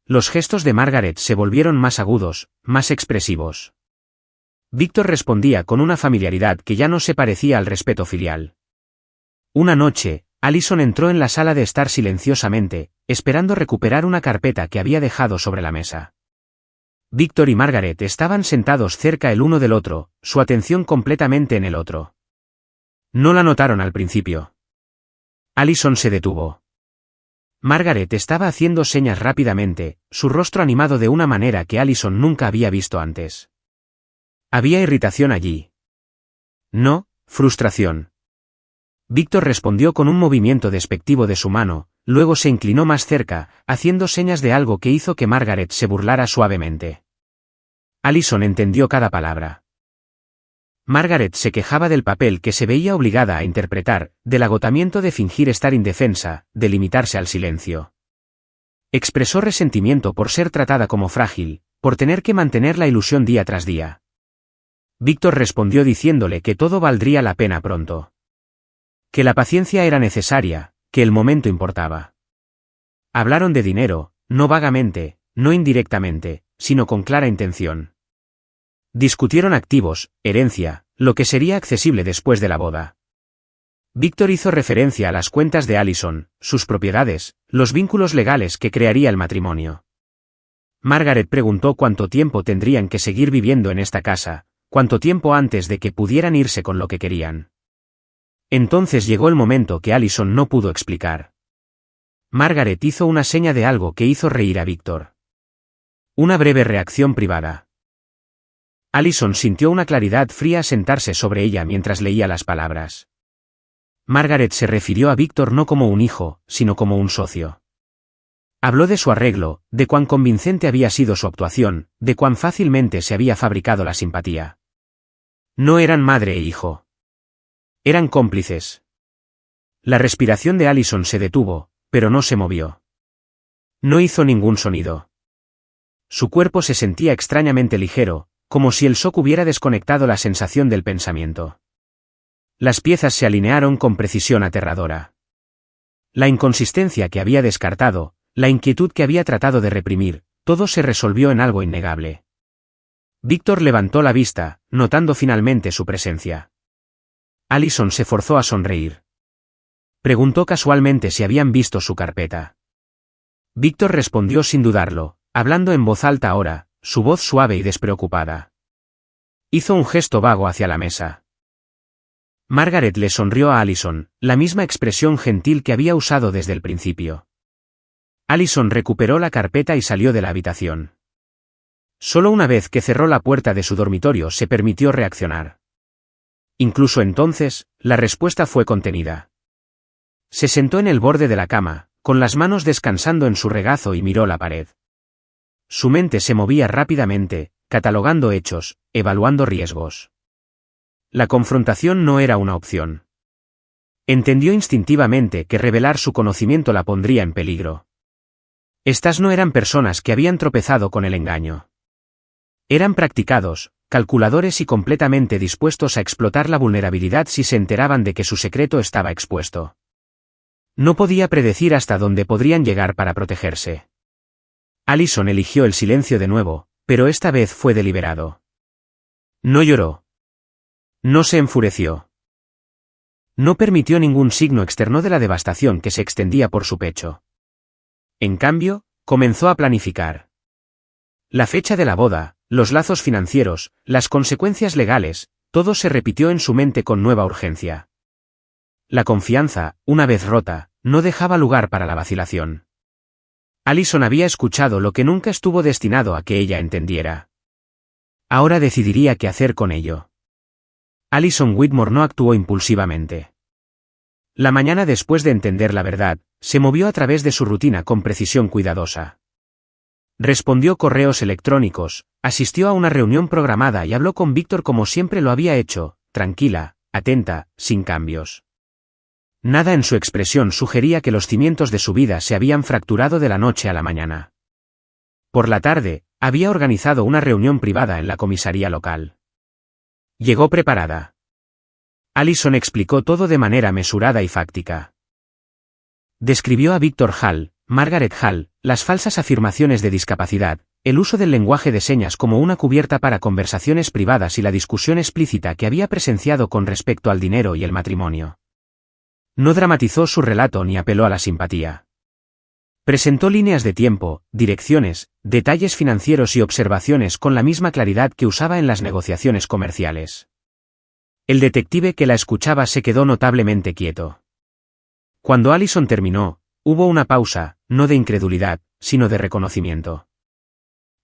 Los gestos de Margaret se volvieron más agudos, más expresivos. Víctor respondía con una familiaridad que ya no se parecía al respeto filial. Una noche, Allison entró en la sala de estar silenciosamente, esperando recuperar una carpeta que había dejado sobre la mesa. Víctor y Margaret estaban sentados cerca el uno del otro, su atención completamente en el otro. No la notaron al principio. Allison se detuvo. Margaret estaba haciendo señas rápidamente, su rostro animado de una manera que Allison nunca había visto antes. Había irritación allí. No, frustración. Víctor respondió con un movimiento despectivo de su mano, luego se inclinó más cerca, haciendo señas de algo que hizo que Margaret se burlara suavemente. Allison entendió cada palabra. Margaret se quejaba del papel que se veía obligada a interpretar, del agotamiento de fingir estar indefensa, de limitarse al silencio. Expresó resentimiento por ser tratada como frágil, por tener que mantener la ilusión día tras día. Víctor respondió diciéndole que todo valdría la pena pronto. Que la paciencia era necesaria, que el momento importaba. Hablaron de dinero, no vagamente, no indirectamente, sino con clara intención. Discutieron activos, herencia, lo que sería accesible después de la boda. Víctor hizo referencia a las cuentas de Allison, sus propiedades, los vínculos legales que crearía el matrimonio. Margaret preguntó cuánto tiempo tendrían que seguir viviendo en esta casa, cuánto tiempo antes de que pudieran irse con lo que querían. Entonces llegó el momento que Allison no pudo explicar. Margaret hizo una seña de algo que hizo reír a Víctor. Una breve reacción privada. Allison sintió una claridad fría sentarse sobre ella mientras leía las palabras. Margaret se refirió a Víctor no como un hijo, sino como un socio. Habló de su arreglo, de cuán convincente había sido su actuación, de cuán fácilmente se había fabricado la simpatía. No eran madre e hijo. Eran cómplices. La respiración de Allison se detuvo, pero no se movió. No hizo ningún sonido. Su cuerpo se sentía extrañamente ligero, como si el shock hubiera desconectado la sensación del pensamiento. Las piezas se alinearon con precisión aterradora. La inconsistencia que había descartado, la inquietud que había tratado de reprimir, todo se resolvió en algo innegable. Víctor levantó la vista, notando finalmente su presencia. Allison se forzó a sonreír. Preguntó casualmente si habían visto su carpeta. Víctor respondió sin dudarlo, hablando en voz alta ahora, su voz suave y despreocupada. Hizo un gesto vago hacia la mesa. Margaret le sonrió a Allison, la misma expresión gentil que había usado desde el principio. Allison recuperó la carpeta y salió de la habitación. Solo una vez que cerró la puerta de su dormitorio se permitió reaccionar. Incluso entonces, la respuesta fue contenida. Se sentó en el borde de la cama, con las manos descansando en su regazo y miró la pared. Su mente se movía rápidamente, catalogando hechos, evaluando riesgos. La confrontación no era una opción. Entendió instintivamente que revelar su conocimiento la pondría en peligro. Estas no eran personas que habían tropezado con el engaño. Eran practicados, calculadores y completamente dispuestos a explotar la vulnerabilidad si se enteraban de que su secreto estaba expuesto. No podía predecir hasta dónde podrían llegar para protegerse. Allison eligió el silencio de nuevo, pero esta vez fue deliberado. No lloró. No se enfureció. No permitió ningún signo externo de la devastación que se extendía por su pecho. En cambio, comenzó a planificar. La fecha de la boda, los lazos financieros, las consecuencias legales, todo se repitió en su mente con nueva urgencia. La confianza, una vez rota, no dejaba lugar para la vacilación. Allison había escuchado lo que nunca estuvo destinado a que ella entendiera. Ahora decidiría qué hacer con ello. Allison Whitmore no actuó impulsivamente. La mañana después de entender la verdad, se movió a través de su rutina con precisión cuidadosa. Respondió correos electrónicos, asistió a una reunión programada y habló con Víctor como siempre lo había hecho, tranquila, atenta, sin cambios. Nada en su expresión sugería que los cimientos de su vida se habían fracturado de la noche a la mañana. Por la tarde, había organizado una reunión privada en la comisaría local. Llegó preparada. Allison explicó todo de manera mesurada y fáctica. Describió a Víctor Hall, Margaret Hall, las falsas afirmaciones de discapacidad, el uso del lenguaje de señas como una cubierta para conversaciones privadas y la discusión explícita que había presenciado con respecto al dinero y el matrimonio. No dramatizó su relato ni apeló a la simpatía. Presentó líneas de tiempo, direcciones, detalles financieros y observaciones con la misma claridad que usaba en las negociaciones comerciales. El detective que la escuchaba se quedó notablemente quieto. Cuando Allison terminó, hubo una pausa, no de incredulidad, sino de reconocimiento.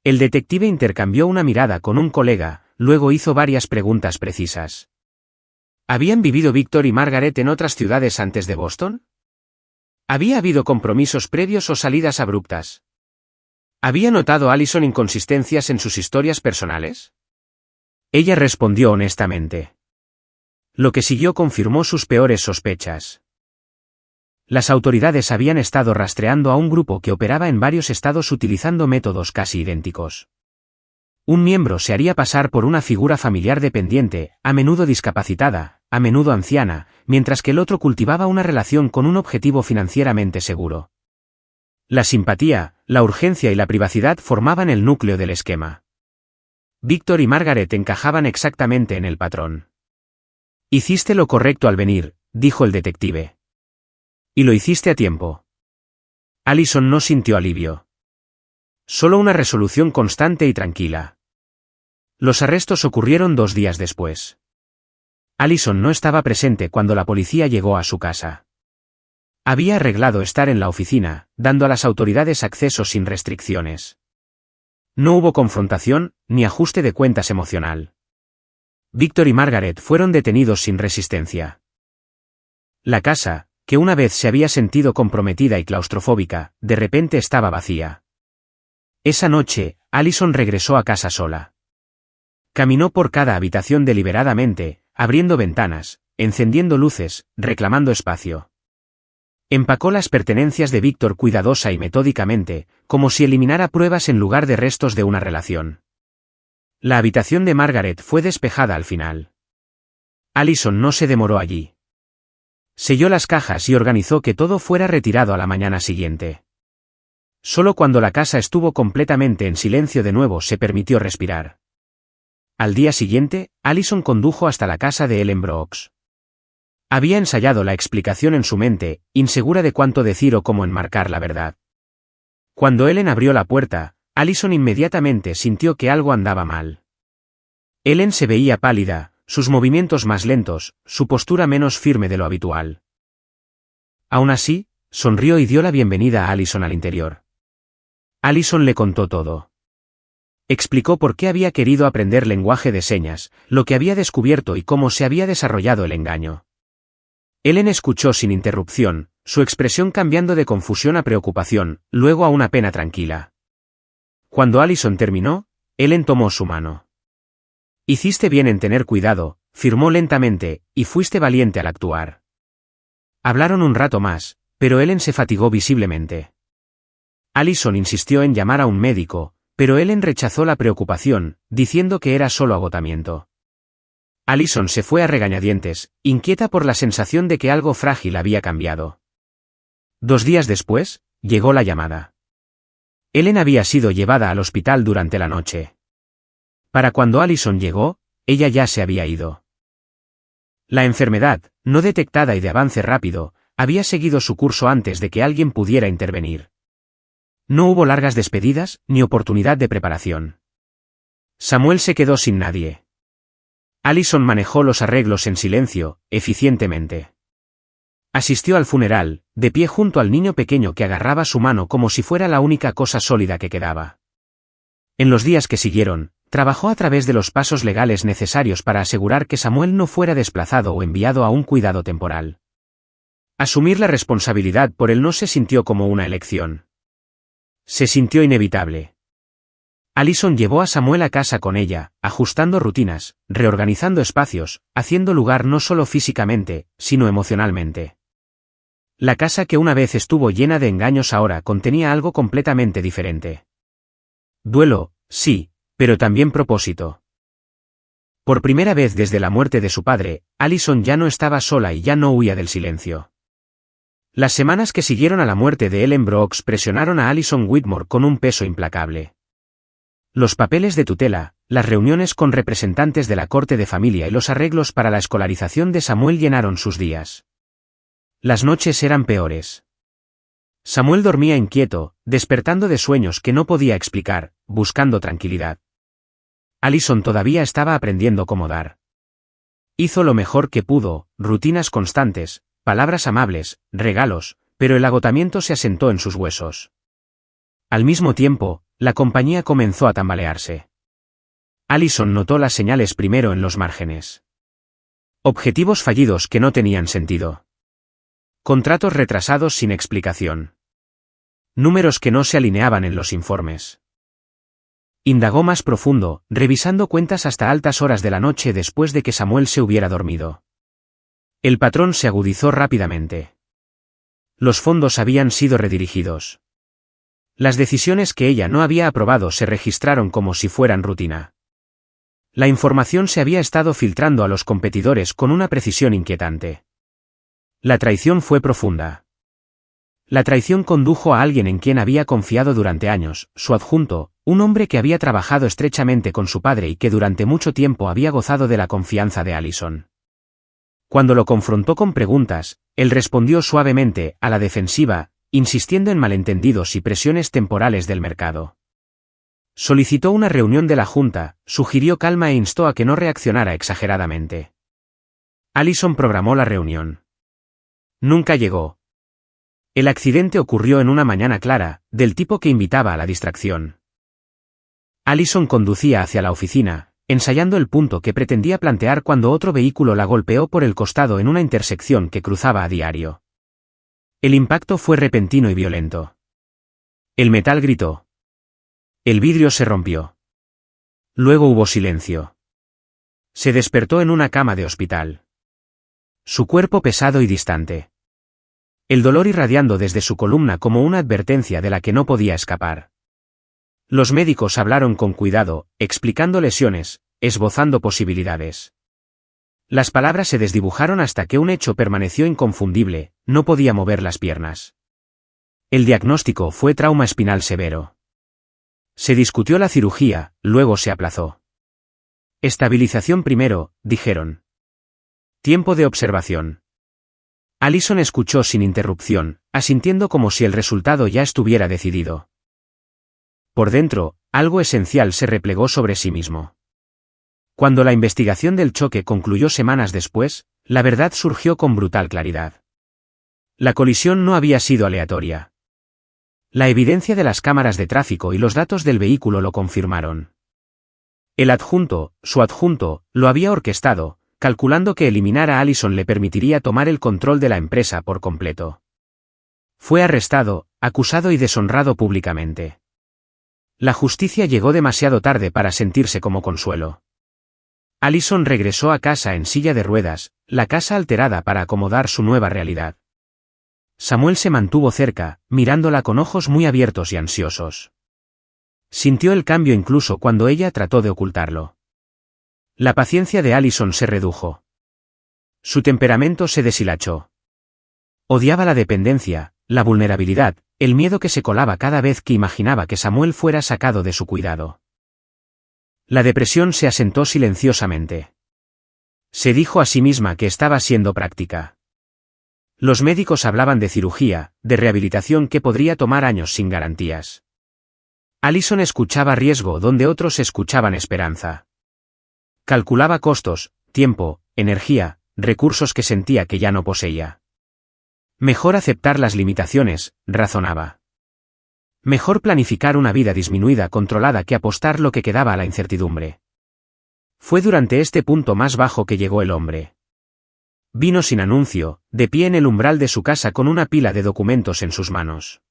El detective intercambió una mirada con un colega, luego hizo varias preguntas precisas. ¿Habían vivido Víctor y Margaret en otras ciudades antes de Boston? ¿Había habido compromisos previos o salidas abruptas? ¿Había notado Allison inconsistencias en sus historias personales? Ella respondió honestamente. Lo que siguió confirmó sus peores sospechas. Las autoridades habían estado rastreando a un grupo que operaba en varios estados utilizando métodos casi idénticos. Un miembro se haría pasar por una figura familiar dependiente, a menudo discapacitada, a menudo anciana, mientras que el otro cultivaba una relación con un objetivo financieramente seguro. La simpatía, la urgencia y la privacidad formaban el núcleo del esquema. Víctor y Margaret encajaban exactamente en el patrón. Hiciste lo correcto al venir, dijo el detective. Y lo hiciste a tiempo. Allison no sintió alivio. Solo una resolución constante y tranquila. Los arrestos ocurrieron 2 días después. Allison no estaba presente cuando la policía llegó a su casa. Había arreglado estar en la oficina, dando a las autoridades acceso sin restricciones. No hubo confrontación, ni ajuste de cuentas emocional. Víctor y Margaret fueron detenidos sin resistencia. La casa, que una vez se había sentido comprometida y claustrofóbica, de repente estaba vacía. Esa noche, Allison regresó a casa sola. Caminó por cada habitación deliberadamente, abriendo ventanas, encendiendo luces, reclamando espacio. Empacó las pertenencias de Víctor cuidadosa y metódicamente, como si eliminara pruebas en lugar de restos de una relación. La habitación de Margaret fue despejada al final. Allison no se demoró allí. Selló las cajas y organizó que todo fuera retirado a la mañana siguiente. Solo cuando la casa estuvo completamente en silencio de nuevo se permitió respirar. Al día siguiente, Allison condujo hasta la casa de Ellen Brooks. Había ensayado la explicación en su mente, insegura de cuánto decir o cómo enmarcar la verdad. Cuando Ellen abrió la puerta, Allison inmediatamente sintió que algo andaba mal. Ellen se veía pálida, sus movimientos más lentos, su postura menos firme de lo habitual. Aún así, sonrió y dio la bienvenida a Allison al interior. Allison le contó todo. Explicó por qué había querido aprender lenguaje de señas, lo que había descubierto y cómo se había desarrollado el engaño. Ellen escuchó sin interrupción, su expresión cambiando de confusión a preocupación, luego a una pena tranquila. Cuando Allison terminó, Ellen tomó su mano. Hiciste bien en tener cuidado, firmó lentamente, y fuiste valiente al actuar. Hablaron un rato más, pero Ellen se fatigó visiblemente. Allison insistió en llamar a un médico, pero Ellen rechazó la preocupación, diciendo que era solo agotamiento. Allison se fue a regañadientes, inquieta por la sensación de que algo frágil había cambiado. 2 días después, llegó la llamada. Ellen había sido llevada al hospital durante la noche. Para cuando Allison llegó, ella ya se había ido. La enfermedad, no detectada y de avance rápido, había seguido su curso antes de que alguien pudiera intervenir. No hubo largas despedidas, ni oportunidad de preparación. Samuel se quedó sin nadie. Allison manejó los arreglos en silencio, eficientemente. Asistió al funeral, de pie junto al niño pequeño que agarraba su mano como si fuera la única cosa sólida que quedaba. En los días que siguieron, trabajó a través de los pasos legales necesarios para asegurar que Samuel no fuera desplazado o enviado a un cuidado temporal. Asumir la responsabilidad por él no se sintió como una elección. Se sintió inevitable. Allison llevó a Samuel a casa con ella, ajustando rutinas, reorganizando espacios, haciendo lugar no solo físicamente, sino emocionalmente. La casa que una vez estuvo llena de engaños ahora contenía algo completamente diferente. Duelo, sí, pero también propósito. Por primera vez desde la muerte de su padre, Allison ya no estaba sola y ya no huía del silencio. Las semanas que siguieron a la muerte de Ellen Brooks presionaron a Allison Whitmore con un peso implacable. Los papeles de tutela, las reuniones con representantes de la corte de familia y los arreglos para la escolarización de Samuel llenaron sus días. Las noches eran peores. Samuel dormía inquieto, despertando de sueños que no podía explicar, buscando tranquilidad. Allison todavía estaba aprendiendo cómo dar. Hizo lo mejor que pudo, rutinas constantes, palabras amables, regalos, pero el agotamiento se asentó en sus huesos. Al mismo tiempo, la compañía comenzó a tambalearse. Allison notó las señales primero en los márgenes. Objetivos fallidos que no tenían sentido. Contratos retrasados sin explicación. Números que no se alineaban en los informes. Indagó más profundo, revisando cuentas hasta altas horas de la noche después de que Samuel se hubiera dormido. El patrón se agudizó rápidamente. Los fondos habían sido redirigidos. Las decisiones que ella no había aprobado se registraron como si fueran rutina. La información se había estado filtrando a los competidores con una precisión inquietante. La traición fue profunda. La traición condujo a alguien en quien había confiado durante años, su adjunto, un hombre que había trabajado estrechamente con su padre y que durante mucho tiempo había gozado de la confianza de Allison. Cuando lo confrontó con preguntas, él respondió suavemente, a la defensiva, insistiendo en malentendidos y presiones temporales del mercado. Solicitó una reunión de la junta, sugirió calma e instó a que no reaccionara exageradamente. Allison programó la reunión. Nunca llegó. El accidente ocurrió en una mañana clara, del tipo que invitaba a la distracción. Allison conducía hacia la oficina, ensayando el punto que pretendía plantear cuando otro vehículo la golpeó por el costado en una intersección que cruzaba a diario. El impacto fue repentino y violento. El metal gritó. El vidrio se rompió. Luego hubo silencio. Se despertó en una cama de hospital. Su cuerpo pesado y distante. El dolor irradiando desde su columna como una advertencia de la que no podía escapar. Los médicos hablaron con cuidado, explicando lesiones, esbozando posibilidades. Las palabras se desdibujaron hasta que un hecho permaneció inconfundible: no podía mover las piernas. El diagnóstico fue trauma espinal severo. Se discutió la cirugía, luego se aplazó. Estabilización primero, dijeron. Tiempo de observación. Allison escuchó sin interrupción, asintiendo como si el resultado ya estuviera decidido. Por dentro, algo esencial se replegó sobre sí mismo. Cuando la investigación del choque concluyó semanas después, la verdad surgió con brutal claridad. La colisión no había sido aleatoria. La evidencia de las cámaras de tráfico y los datos del vehículo lo confirmaron. Su adjunto, lo había orquestado, calculando que eliminar a Allison le permitiría tomar el control de la empresa por completo. Fue arrestado, acusado y deshonrado públicamente. La justicia llegó demasiado tarde para sentirse como consuelo. Allison regresó a casa en silla de ruedas, la casa alterada para acomodar su nueva realidad. Samuel se mantuvo cerca, mirándola con ojos muy abiertos y ansiosos. Sintió el cambio incluso cuando ella trató de ocultarlo. La paciencia de Allison se redujo. Su temperamento se deshilachó. Odiaba la dependencia, la vulnerabilidad, el miedo que se colaba cada vez que imaginaba que Samuel fuera sacado de su cuidado. La depresión se asentó silenciosamente. Se dijo a sí misma que estaba siendo práctica. Los médicos hablaban de cirugía, de rehabilitación que podría tomar años sin garantías. Allison escuchaba riesgo donde otros escuchaban esperanza. Calculaba costos, tiempo, energía, recursos que sentía que ya no poseía. Mejor aceptar las limitaciones, razonaba. Mejor planificar una vida disminuida controlada que apostar lo que quedaba a la incertidumbre. Fue durante este punto más bajo que llegó el hombre. Vino sin anuncio, de pie en el umbral de su casa con una pila de documentos en sus manos.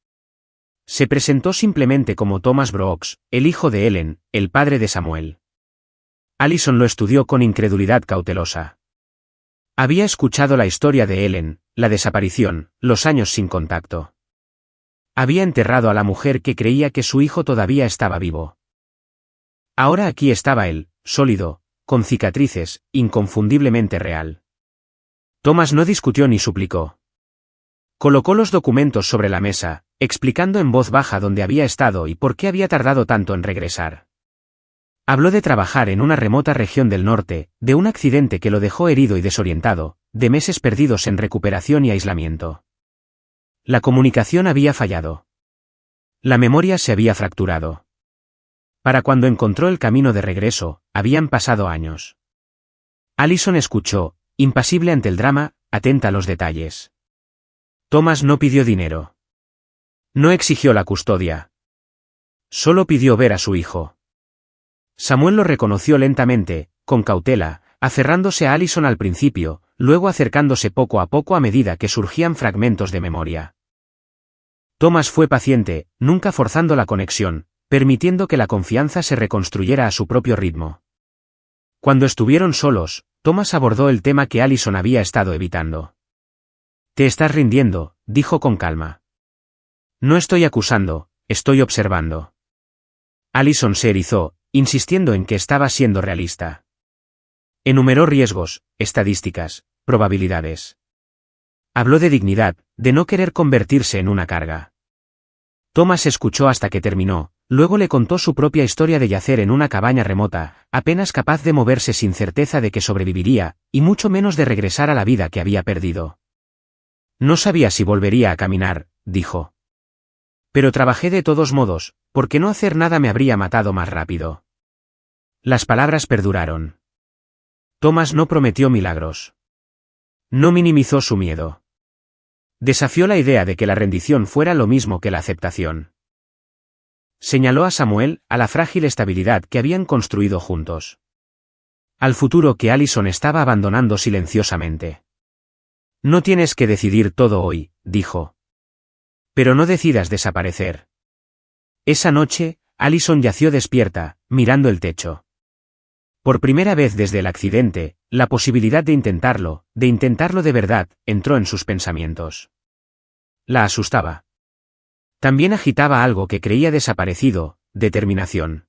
Se presentó simplemente como Thomas Brooks, el hijo de Ellen, el padre de Samuel. Allison lo estudió con incredulidad cautelosa. Había escuchado la historia de Ellen, la desaparición, los años sin contacto. Había enterrado a la mujer que creía que su hijo todavía estaba vivo. Ahora aquí estaba él, sólido, con cicatrices, inconfundiblemente real. Thomas no discutió ni suplicó. Colocó los documentos sobre la mesa, explicando en voz baja dónde había estado y por qué había tardado tanto en regresar. Habló de trabajar en una remota región del norte, de un accidente que lo dejó herido y desorientado, de meses perdidos en recuperación y aislamiento. La comunicación había fallado. La memoria se había fracturado. Para cuando encontró el camino de regreso, habían pasado años. Allison escuchó, impasible ante el drama, atenta a los detalles. Thomas no pidió dinero. No exigió la custodia. Solo pidió ver a su hijo. Samuel lo reconoció lentamente, con cautela, aferrándose a Allison al principio, luego acercándose poco a poco a medida que surgían fragmentos de memoria. Thomas fue paciente, nunca forzando la conexión, permitiendo que la confianza se reconstruyera a su propio ritmo. Cuando estuvieron solos, Thomas abordó el tema que Allison había estado evitando. «Te estás rindiendo», dijo con calma. «No estoy acusando, estoy observando». Allison se erizó, insistiendo en que estaba siendo realista. Enumeró riesgos, estadísticas, probabilidades. Habló de dignidad, de no querer convertirse en una carga. Thomas escuchó hasta que terminó, luego le contó su propia historia de yacer en una cabaña remota, apenas capaz de moverse sin certeza de que sobreviviría, y mucho menos de regresar a la vida que había perdido. «No sabía si volvería a caminar», dijo. «Pero trabajé de todos modos, porque no hacer nada me habría matado más rápido». Las palabras perduraron. Thomas no prometió milagros. No minimizó su miedo. Desafió la idea de que la rendición fuera lo mismo que la aceptación. Señaló a Samuel, a la frágil estabilidad que habían construido juntos. Al futuro que Allison estaba abandonando silenciosamente. «No tienes que decidir todo hoy», dijo. «Pero no decidas desaparecer». Esa noche, Allison yació despierta, mirando el techo. Por primera vez desde el accidente, la posibilidad de intentarlo de verdad, entró en sus pensamientos. La asustaba. También agitaba algo que creía desaparecido, determinación.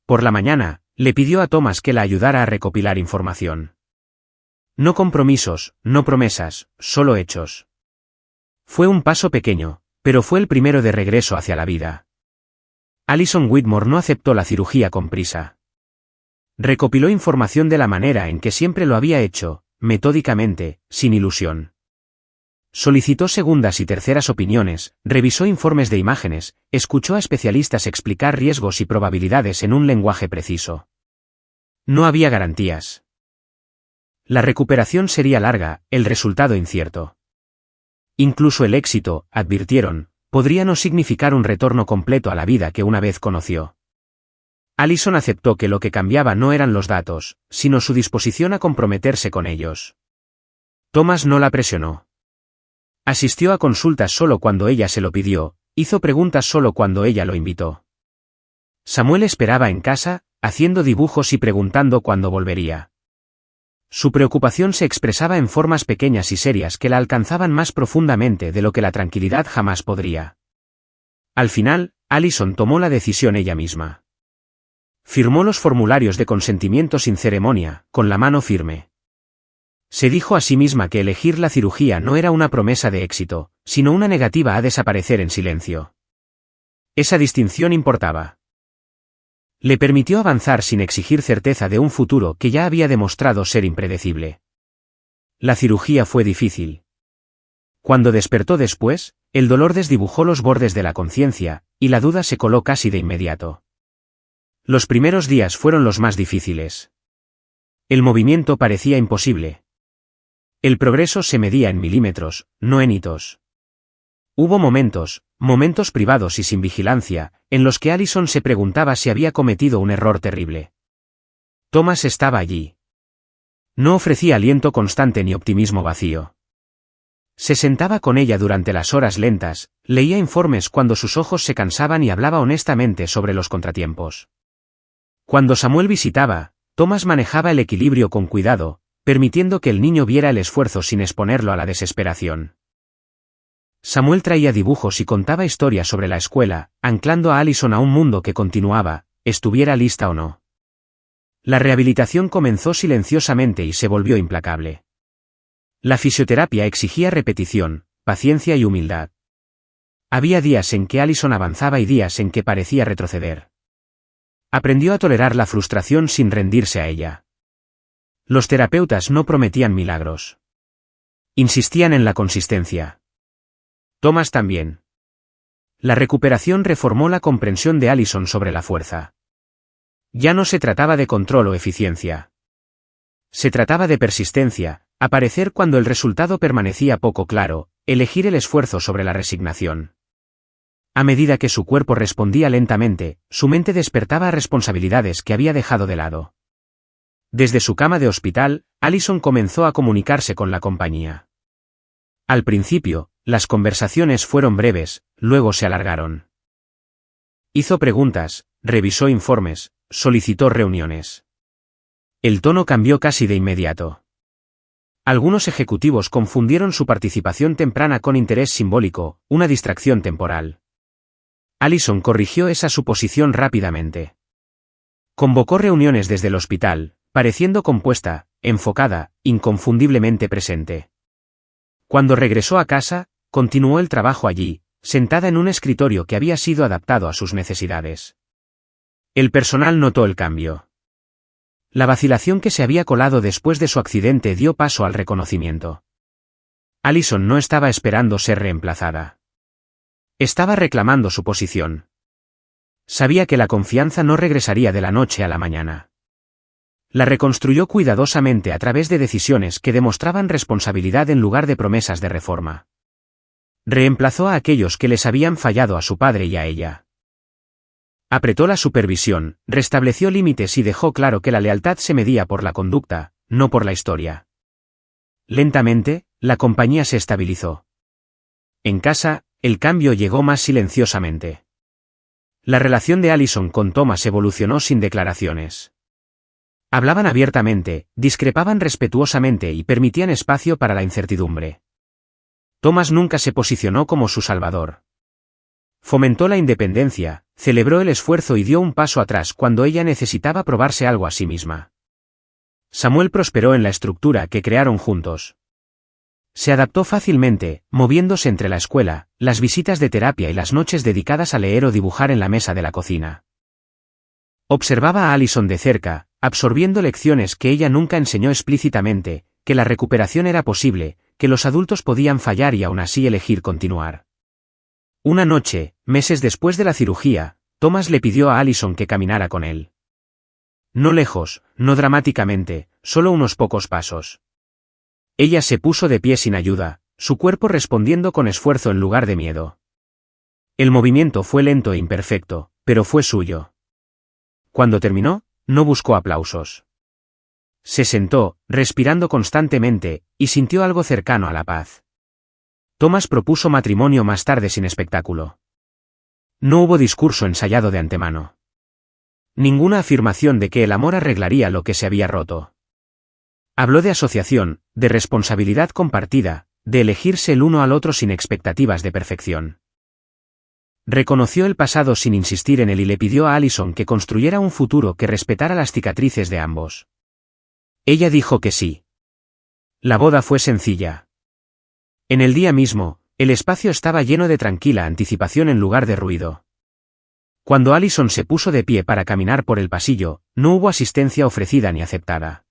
Por la mañana, le pidió a Thomas que la ayudara a recopilar información. No compromisos, no promesas, solo hechos. Fue un paso pequeño, pero fue el primero de regreso hacia la vida. Allison Whitmore no aceptó la cirugía con prisa. Recopiló información de la manera en que siempre lo había hecho, metódicamente, sin ilusión. Solicitó segundas y terceras opiniones, revisó informes de imágenes, escuchó a especialistas explicar riesgos y probabilidades en un lenguaje preciso. No había garantías. La recuperación sería larga, el resultado incierto. Incluso el éxito, advirtieron, podría no significar un retorno completo a la vida que una vez conoció. Allison aceptó que lo que cambiaba no eran los datos, sino su disposición a comprometerse con ellos. Thomas no la presionó. Asistió a consultas solo cuando ella se lo pidió, hizo preguntas solo cuando ella lo invitó. Samuel esperaba en casa, haciendo dibujos y preguntando cuándo volvería. Su preocupación se expresaba en formas pequeñas y serias que la alcanzaban más profundamente de lo que la tranquilidad jamás podría. Al final, Allison tomó la decisión ella misma. Firmó los formularios de consentimiento sin ceremonia, con la mano firme. Se dijo a sí misma que elegir la cirugía no era una promesa de éxito, sino una negativa a desaparecer en silencio. Esa distinción importaba. Le permitió avanzar sin exigir certeza de un futuro que ya había demostrado ser impredecible. La cirugía fue difícil. Cuando despertó después, el dolor desdibujó los bordes de la conciencia, y la duda se coló casi de inmediato. Los primeros días fueron los más difíciles. El movimiento parecía imposible. El progreso se medía en milímetros, no en hitos. Hubo momentos privados y sin vigilancia, en los que Allison se preguntaba si había cometido un error terrible. Thomas estaba allí. No ofrecía aliento constante ni optimismo vacío. Se sentaba con ella durante las horas lentas, leía informes cuando sus ojos se cansaban y hablaba honestamente sobre los contratiempos. Cuando Samuel visitaba, Thomas manejaba el equilibrio con cuidado, permitiendo que el niño viera el esfuerzo sin exponerlo a la desesperación. Samuel traía dibujos y contaba historias sobre la escuela, anclando a Allison a un mundo que continuaba, estuviera lista o no. La rehabilitación comenzó silenciosamente y se volvió implacable. La fisioterapia exigía repetición, paciencia y humildad. Había días en que Allison avanzaba y días en que parecía retroceder. Aprendió a tolerar la frustración sin rendirse a ella. Los terapeutas no prometían milagros. Insistían en la consistencia. Thomas también. La recuperación reformó la comprensión de Allison sobre la fuerza. Ya no se trataba de control o eficiencia. Se trataba de persistencia, aparecer cuando el resultado permanecía poco claro, elegir el esfuerzo sobre la resignación. A medida que su cuerpo respondía lentamente, su mente despertaba a responsabilidades que había dejado de lado. Desde su cama de hospital, Allison comenzó a comunicarse con la compañía. Al principio, las conversaciones fueron breves, luego se alargaron. Hizo preguntas, revisó informes, solicitó reuniones. El tono cambió casi de inmediato. Algunos ejecutivos confundieron su participación temprana con interés simbólico, una distracción temporal. Allison corrigió esa suposición rápidamente. Convocó reuniones desde el hospital, pareciendo compuesta, enfocada, inconfundiblemente presente. Cuando regresó a casa, continuó el trabajo allí, sentada en un escritorio que había sido adaptado a sus necesidades. El personal notó el cambio. La vacilación que se había colado después de su accidente dio paso al reconocimiento. Allison no estaba esperando ser reemplazada. Estaba reclamando su posición. Sabía que la confianza no regresaría de la noche a la mañana. La reconstruyó cuidadosamente a través de decisiones que demostraban responsabilidad en lugar de promesas de reforma. Reemplazó a aquellos que les habían fallado a su padre y a ella. Apretó la supervisión, restableció límites y dejó claro que la lealtad se medía por la conducta, no por la historia. Lentamente, la compañía se estabilizó. En casa, el cambio llegó más silenciosamente. La relación de Allison con Thomas evolucionó sin declaraciones. Hablaban abiertamente, discrepaban respetuosamente y permitían espacio para la incertidumbre. Thomas nunca se posicionó como su salvador. Fomentó la independencia, celebró el esfuerzo y dio un paso atrás cuando ella necesitaba probarse algo a sí misma. Samuel prosperó en la estructura que crearon juntos. Se adaptó fácilmente, moviéndose entre la escuela, las visitas de terapia y las noches dedicadas a leer o dibujar en la mesa de la cocina. Observaba a Allison de cerca, absorbiendo lecciones que ella nunca enseñó explícitamente, que la recuperación era posible, que los adultos podían fallar y aún así elegir continuar. Una noche, meses después de la cirugía, Thomas le pidió a Allison que caminara con él. No lejos, no dramáticamente, solo unos pocos pasos. Ella se puso de pie sin ayuda, su cuerpo respondiendo con esfuerzo en lugar de miedo. El movimiento fue lento e imperfecto, pero fue suyo. Cuando terminó, no buscó aplausos. Se sentó, respirando constantemente, y sintió algo cercano a la paz. Thomas propuso matrimonio más tarde sin espectáculo. No hubo discurso ensayado de antemano. Ninguna afirmación de que el amor arreglaría lo que se había roto. Habló de asociación, de responsabilidad compartida, de elegirse el uno al otro sin expectativas de perfección. Reconoció el pasado sin insistir en él y le pidió a Allison que construyera un futuro que respetara las cicatrices de ambos. Ella dijo que sí. La boda fue sencilla. En el día mismo, el espacio estaba lleno de tranquila anticipación en lugar de ruido. Cuando Allison se puso de pie para caminar por el pasillo, no hubo asistencia ofrecida ni aceptada.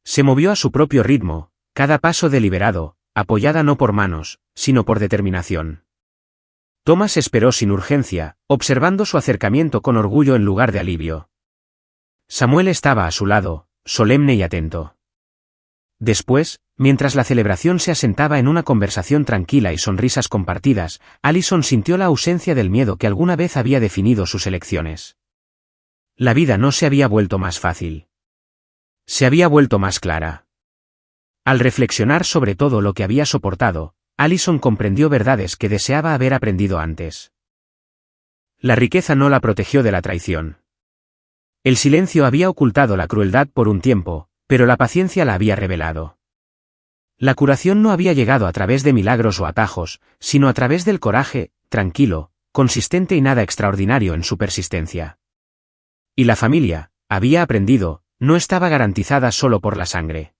Se movió a su propio ritmo, cada paso deliberado, apoyada no por manos, sino por determinación. Thomas esperó sin urgencia, observando su acercamiento con orgullo en lugar de alivio. Samuel estaba a su lado, solemne y atento. Después, mientras la celebración se asentaba en una conversación tranquila y sonrisas compartidas, Allison sintió la ausencia del miedo que alguna vez había definido sus elecciones. La vida no se había vuelto más fácil. Se había vuelto más clara. Al reflexionar sobre todo lo que había soportado, Allison comprendió verdades que deseaba haber aprendido antes. La riqueza no la protegió de la traición. El silencio había ocultado la crueldad por un tiempo, pero la paciencia la había revelado. La curación no había llegado a través de milagros o atajos, sino a través del coraje, tranquilo, consistente y nada extraordinario en su persistencia. Y la familia, había aprendido, no estaba garantizada solo por la sangre.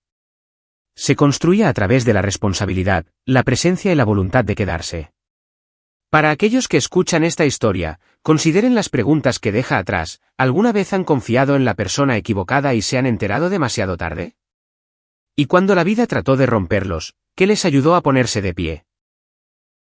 Se construía a través de la responsabilidad, la presencia y la voluntad de quedarse. Para aquellos que escuchan esta historia, consideren las preguntas que deja atrás. ¿Alguna vez han confiado en la persona equivocada y se han enterado demasiado tarde? ¿Y cuando la vida trató de romperlos, qué les ayudó a ponerse de pie?